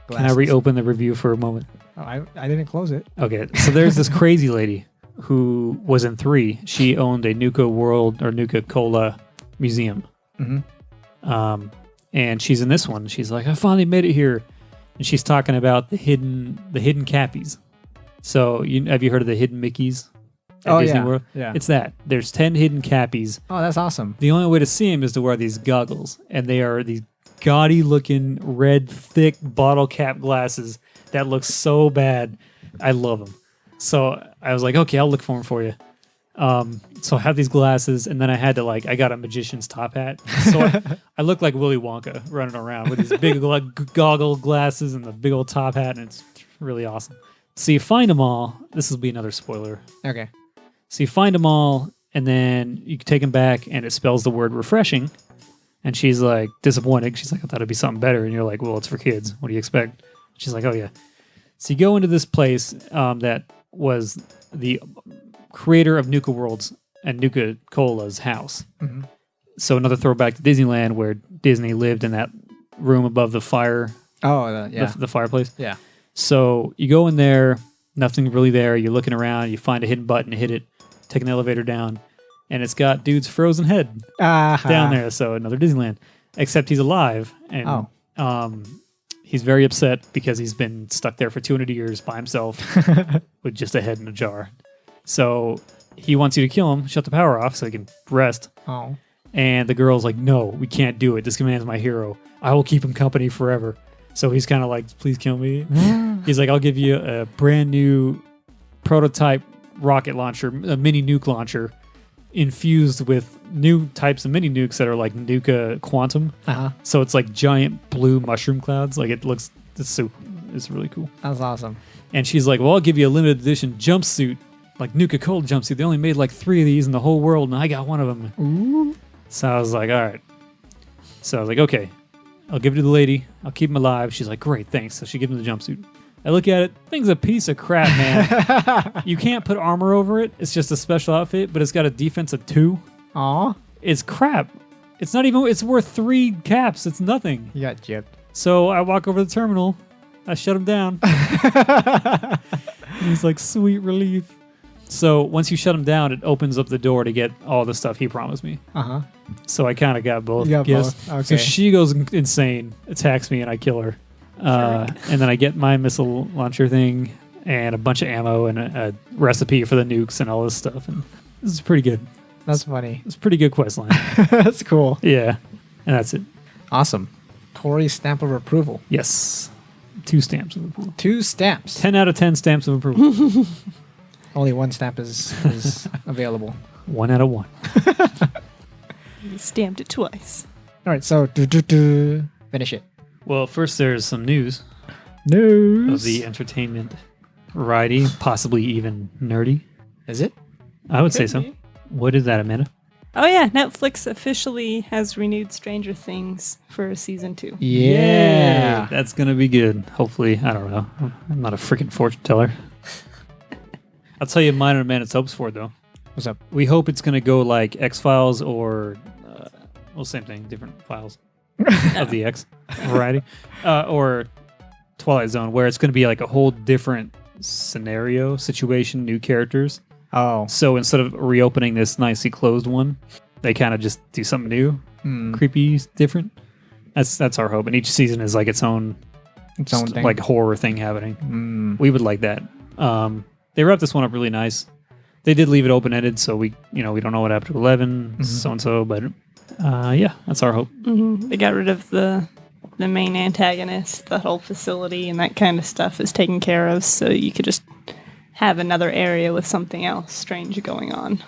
Can I Glasses. reopen the review for a moment? Oh, I didn't close it. Okay, so there's this crazy lady who was in 3. She owned a Nuka World or Nuka Cola museum. Mm-hmm. And she's in this one. She's like, I finally made it here. And she's talking about the hidden Cappies. So have you heard of the hidden Mickeys at Disney yeah. World? Yeah. It's that. There's 10 hidden Cappies. Oh, that's awesome. The only way to see them is to wear these goggles, and they are these gaudy-looking, red, thick bottle cap glasses that look so bad. I love them. So I was like, okay, I'll look for them for you. So I have these glasses, and then I had to I got a magician's top hat. So I look like Willy Wonka running around with these big goggle glasses and the big old top hat, and it's really awesome. So you find them all. This will be another spoiler. Okay. So you find them all, and then you can take them back, and it spells the word refreshing. And she's like disappointed. She's like, I thought it'd be something better. And you're like, well, it's for kids. What do you expect? She's like, oh, yeah. So you go into this place that was the creator of Nuka Worlds and Nuka Cola's house. Mm-hmm. So another throwback to Disneyland where Disney lived in that room above the fire, Oh, yeah. the fireplace. Yeah. So you go in there, nothing really there. You're looking around, you find a hidden button, hit it, take an elevator down, and it's got dude's frozen head down there. So another Disneyland, except he's alive, and he's very upset because he's been stuck there for 200 years by himself with just a head in a jar. So he wants you to kill him, shut the power off so he can rest. Oh. And the girl's like, no, we can't do it. This man's my hero. I will keep him company forever. So he's kind of like, please kill me. He's like, I'll give you a brand new prototype rocket launcher, a mini nuke launcher, infused with new types of mini nukes that are like Nuka Quantum. So it's like giant blue mushroom clouds. Like it's really cool. That's awesome. And she's like, well, I'll give you a limited edition jumpsuit, like Nuka-Cola jumpsuit. They only made like 3 of these in the whole world, and I got one of them. Ooh. So I was like, all right. So I was like, okay, I'll give it to the lady. I'll keep him alive. She's like, great, thanks. So she gives him the jumpsuit. I look at it. Thing's a piece of crap, man. You can't put armor over it. It's just a special outfit, but it's got a defense of 2. Aw. It's crap. It's not even, it's worth 3 caps. It's nothing. You got gypped. So I walk over to the terminal. I shut him down. And he's like, sweet relief. So once you shut him down, it opens up the door to get all the stuff he promised me. So I kind of got both. You got gifts. both. Okay. So she goes insane, attacks me, and I kill her. And then I get my missile launcher thing and a bunch of ammo and a recipe for the nukes and all this stuff. And this is pretty good. That's funny. It's a pretty good quest line. That's cool. Yeah. And that's it. Awesome. Corey's stamp of approval. Yes. 2 stamps of approval. 2 stamps. 10 out of 10 stamps of approval. Only 1 stamp is available. 1 out of 1. You stamped it twice. All right, so finish it. Well, first there's some news News. of the entertainment variety, possibly even nerdy. Is it? I would say so. be. What is that, Amanda? Oh yeah, Netflix officially has renewed Stranger Things for season 2. Yeah. That's going to be good. Hopefully. I don't know. I'm not a freaking fortune teller. I'll tell you mine and Amanda's hopes for it, though. What's up? We hope it's going to go like X-Files or, well, same thing, different files of the X variety, or Twilight Zone, where it's going to be like a whole different scenario, situation, new characters. Oh. So instead of reopening this nicely closed one, they kind of just do something new, creepy, different. That's our hope. And each season is like its own thing. like horror thing happening. We would like that. They wrapped this one up really nice. They did leave it open ended, so we don't know what happened to 11, so and so, but yeah, that's our hope. They got rid of the main antagonist, the whole facility, and that kind of stuff is taken care of, so you could just have another area with something else strange going on.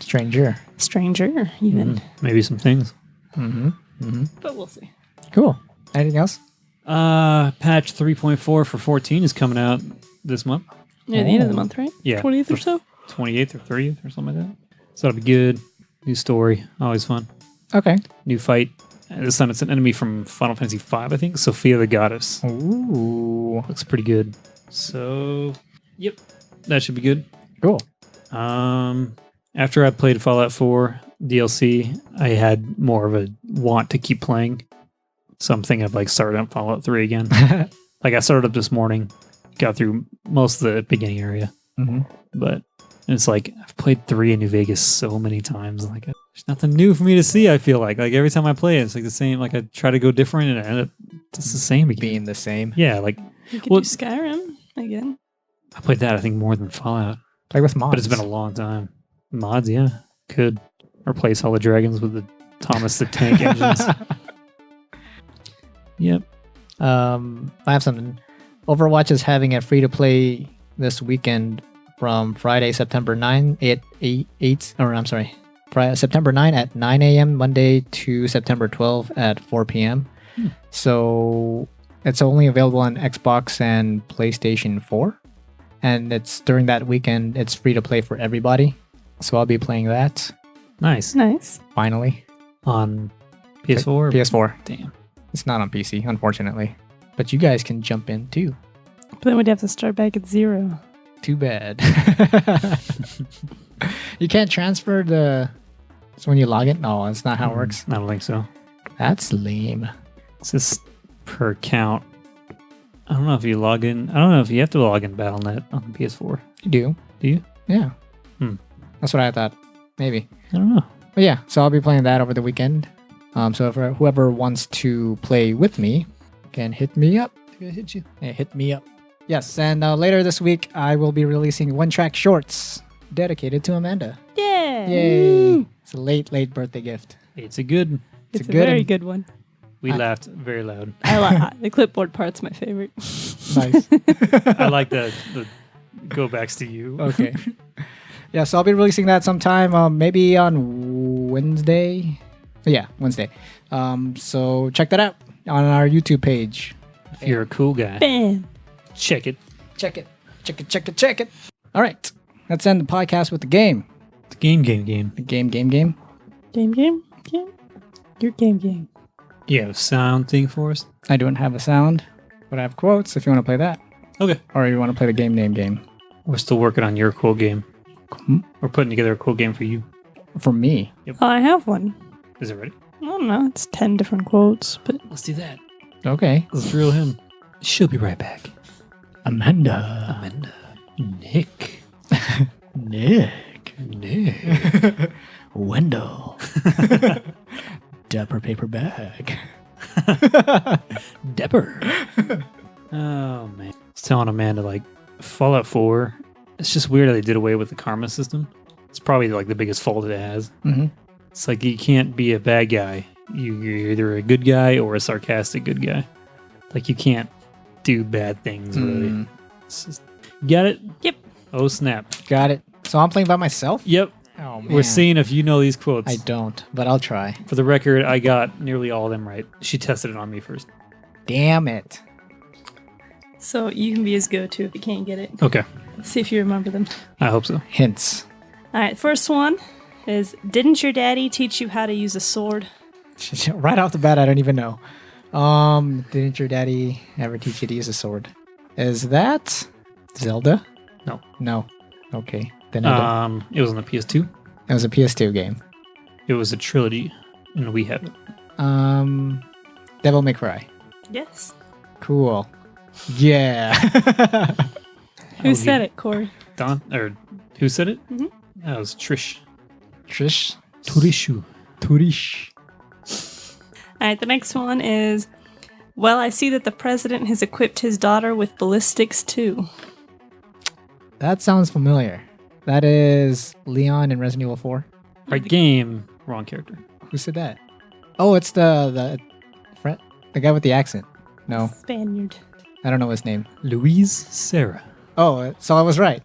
Stranger, even. Maybe some things. But we'll see. Cool. Anything else? Patch 3.4 for 14 is coming out this month. Near the end of the month, right? Yeah. 20th or so? 28th or 30th or something like that. So that'll be good. New story. Always fun. Okay. New fight. This time it's an enemy from Final Fantasy V, I think. Sophia the Goddess. Ooh. Looks pretty good. So, yep. That should be good. Cool. After I played Fallout 4 DLC, I had more of a want to keep playing. So I'm thinking of like starting up Fallout 3 again. Like I started up this morning, got through most of the beginning area. But it's like I've played 3 in New Vegas so many times. Like there's nothing new for me to see. I feel like every time I play it, it's like the same. Like I try to go different and I end up just the same again. Being the same. Yeah, like You could do Skyrim again. I played that I think more than Fallout, Play with mods. but it's been a long time. Mods, yeah, could replace all the dragons with the Thomas the Tank engines. Yep. I have something. Overwatch is having a free to play this weekend from Friday, September 9 September 9 at 9 a.m. Monday to September 12 at 4 p.m. So it's only available on Xbox and PlayStation 4. And it's during that weekend, it's free to play for everybody. So I'll be playing that Nice. Nice. finally. On PS4? PS4. Damn. It's not on PC, unfortunately. But you guys can jump in too. But then we'd have to start back at 0. Too bad. You can't transfer the... So when you log in? No, that's not how it works. I don't think so. That's lame. It's just per account. I don't know if you log in. I don't know if you have to log in Battle.net on the PS4. You do. Do you? Yeah. Hmm. That's what I thought. Maybe. I don't know. But yeah, so I'll be playing that over the weekend. So if whoever wants to play with me can hit me up. I hit you. Yeah, hit me up. Yes, and later this week I will be releasing one-track shorts dedicated to Amanda. Yeah. Yay! It's a late birthday gift. It's a good. It's a good very one. good one. We laughed very loud. I like the clipboard part's my favorite. Nice. I like the go backs to you. Okay. Yeah, so I'll be releasing that sometime, maybe on Wednesday. Yeah, Wednesday. So check that out on our YouTube page. If you're a cool guy, Bam. check it. Check it. Check it. Check it. Check it. All right. Let's end the podcast with the game. It's game. The game. Game. Your game. You have a sound thing for us? I don't have a sound, but I have quotes if you want to play that. Okay. Or you want to play the game name game. We're still working on your cool game. Hmm? We're putting together a cool game for you. For me. Oh, I have one. Is it ready? I don't know. It's 10 different quotes, but Let's do that. Okay. Let's drill him. She'll be right back. Amanda. Amanda. Nick. Nick. Nick. Wendell. Dapper paper bag. Depper. Oh, man. I was telling Amanda, like, Fallout 4, it's just weird that they did away with the karma system. It's probably, like, the biggest fault it has. Mm-hmm. It's like you can't be a bad guy. You're either a good guy or a sarcastic good guy. Like, you can't do bad things, really. It's just, got it? Yep. Oh, snap. Got it. So I'm playing by myself? Yep. Oh, man. We're seeing if you know these quotes. I don't, but I'll try. For the record, I got nearly all of them right. She tested it on me first. Damn it. so you can be his go-to if you can't get it. Okay. See if you remember them. I hope so. Hints. All right, first one is, didn't your daddy teach you how to use a sword? Right off the bat, I don't even know. Didn't your daddy ever teach you to use a sword? Is that Zelda? No. No. Okay. Then I don't. It was on the PS2. It was a PS2 game. It was a trilogy, and we have it. Devil May Cry. Yes. Cool. Yeah. Who said it, Corey? Don, or who said it? Mhm. That was Trish. Trish. Turishu. Turish. All right, the next one is, well, I see that the president has equipped his daughter with ballistics too. That sounds familiar. That is Leon in Resident Evil 4. Right game, wrong character. Who said that? Oh, it's the guy with the accent. No, Spaniard. I don't know his name. Louise Sarah. Oh, so I was right.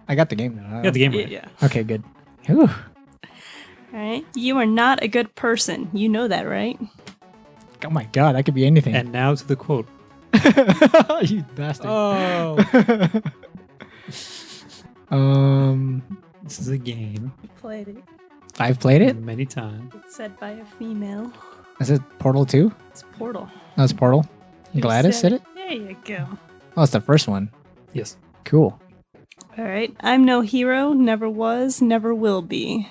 I got the game now. You got the game right. Yeah. Okay, good. Whew. All right. You are not a good person. You know that, right? Oh my god, that could be anything. And now to the quote. You bastard. Oh. This is a game. You played it. I've played it. Many times. It's said by a female. Is it Portal 2? It's Portal. No, it's Portal. Gladys said it? There you go. Oh, it's the first one. Yes. Cool. All right. I'm no hero. Never was. Never will be.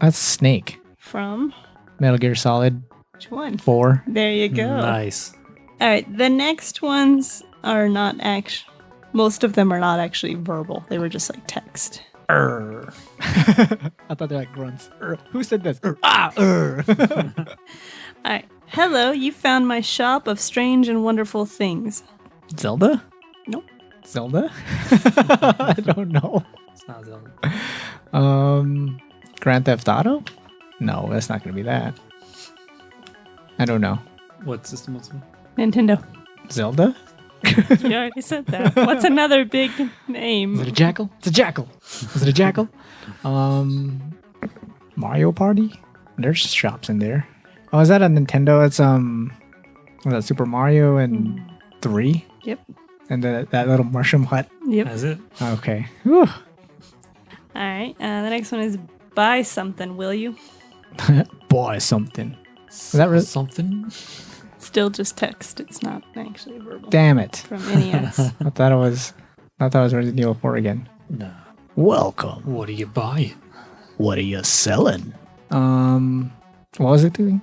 That's Snake. From Metal Gear Solid which one? 4. There you go. Nice. All right. The next ones are not actually. Most of them are not actually verbal. They were just like text. I thought they're like grunts. Who said this? All right. Hello. You found my shop of strange and wonderful things. Zelda? Nope. Zelda? I don't know. It's not Zelda. Grand Theft Auto? No, that's not going to be that. I don't know. What system was it? Nintendo. Zelda? You already said that. What's another big Is name? it a jackal? It's a jackal. Is it a jackal? Mario Party? There's shops in there. Oh, is that a Nintendo? It's was that Super Mario and 3? Yep. And that little mushroom hut. Yep. That's it. Okay. Whew. All right. The next one is buy something, will you? Buy something. Is that really? Something? Still just text. It's not actually verbal. Damn it. From NES. I thought it was Resident Evil 4 again. No. Welcome. What are you buying? What are you selling? What was it doing?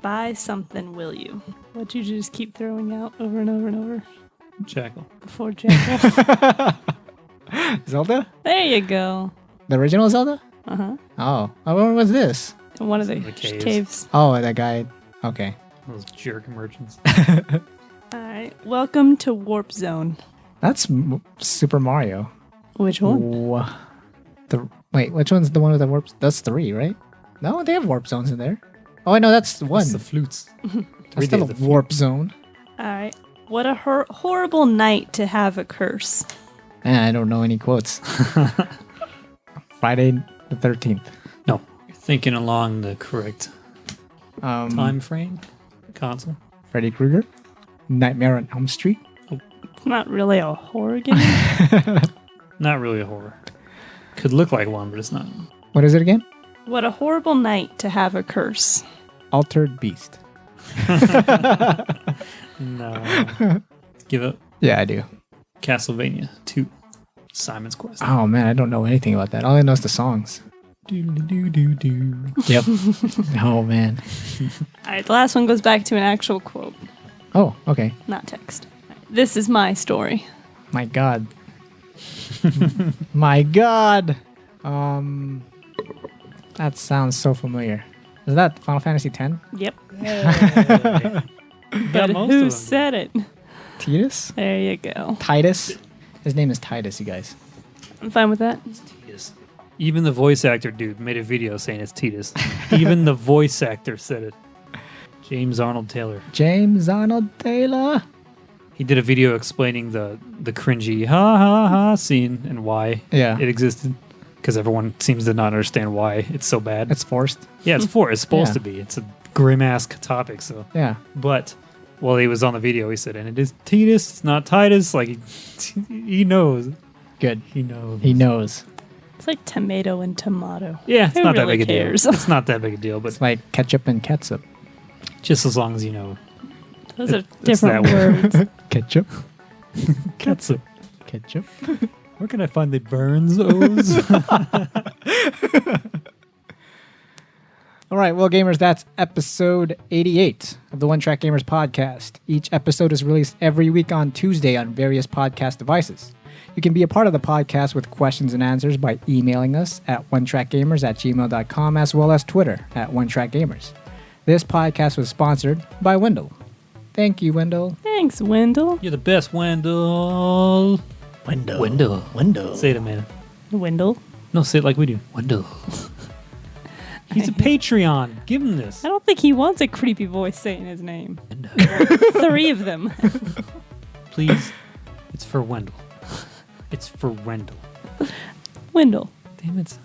Buy something, will you? What you just keep throwing out over and over and over Jackal. before Jackal? Zelda? There you go. The original Zelda? Uh-huh. Oh, what was this? One of the The caves. caves. Oh, that guy. Okay. Those jerk merchants. All right. Welcome to Warp Zone. That's Super Mario. Which one? Wait, which one's the one with the warp? That's 3, right? No, they have warp zones in there. Oh, I know that's one. What's the flutes? That's still a warp zone. All right. What a horrible night to have a curse. I don't know any quotes. Friday the 13th. No, you're thinking along the correct time frame. Console. Freddy Krueger. Nightmare on Elm Street. It's not really a horror game. Not really a horror. Could look like one, but it's not. What is it again? What a horrible night to have a curse. Altered Beast. No. Give up. Yeah, I do. Castlevania 2. Simon's Quest. Oh man, I don't know anything about that. All I know is the songs. Do. Yep. Oh man. All right. The last one goes back to an actual quote, Oh, okay. not text. This is my story. My God. My God. That sounds so familiar. Is that Final Fantasy X? Yep. Got But most who of them. said it? Titus? There you go. Titus? His name is Titus, you guys. I'm fine with that. Titus. Even the voice actor dude made a video saying it's Titus. Even the voice actor said it. James Arnold Taylor. James Arnold Taylor. He did a video explaining the cringy ha ha ha scene and why Yeah. it existed. Because everyone seems to not understand why it's so bad. It's forced. Yeah, it's supposed Yeah. to be. It's a grim-ass topic, so. Yeah. But while he was on the video, he said, and it is Titus, it's not Titus. Like, he knows. Good. He knows. He knows. It's like tomato and tomato. Yeah, it's Who not really that big cares? a deal. It's not that big a deal, but It's like ketchup and catsup. just as long as you know. Those are It's different that words. Ketchup. Ketchup. Ketchup. Where can I find the Burns O's? All right, well, gamers, that's episode 88 of the One Track Gamers podcast. Each episode is released every week on Tuesday on various podcast devices. You can be a part of the podcast with questions and answers by emailing us at onetrackgamers@gmail.com as well as Twitter at onetrackgamers. This podcast was sponsored by Wendell. Thank you, Wendell. Thanks, Wendell. You're the best, Wendell. Window. Window. Window. Say it, man. Wendell. No, say it like we do. Wendell. He's a Patreon. Give him this. I don't think he wants a creepy voice saying his name. Wendell. 3 of them. Please. It's for Wendell. It's for Wendell. Wendell. Damn it.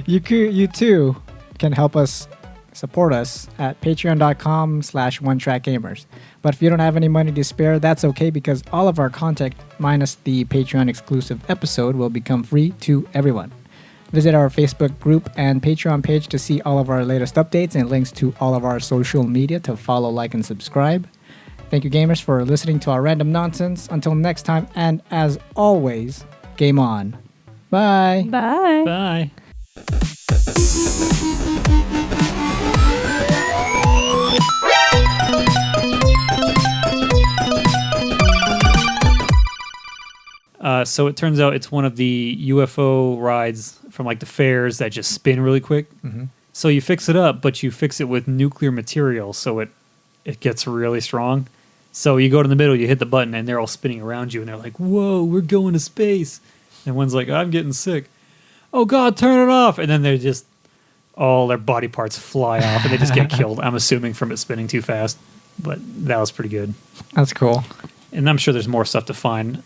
You too can help us support us at patreon.com/onetrackgamers. But if you don't have any money to spare, that's okay because all of our content minus the Patreon exclusive episode will become free to everyone. Visit our Facebook group and Patreon page to see all of our latest updates and links to all of our social media to follow, like, and subscribe. Thank you, gamers, for listening to our random nonsense. Until next time, and as always, game on. Bye. Bye. Bye. So it turns out it's one of the UFO rides from like the fairs that just spin really quick. Mhm. So you fix it up, but you fix it with nuclear material, so it gets really strong. So you go to the middle, you hit the button, and they're all spinning around you, and they're like, "Whoa, we're going to space!" And one's like, "I'm getting sick." "Oh God, turn it off!" And then they're just all their body parts fly off, and they just get killed. I'm assuming from it spinning too fast, but that was pretty good. That's cool. And I'm sure there's more stuff to find.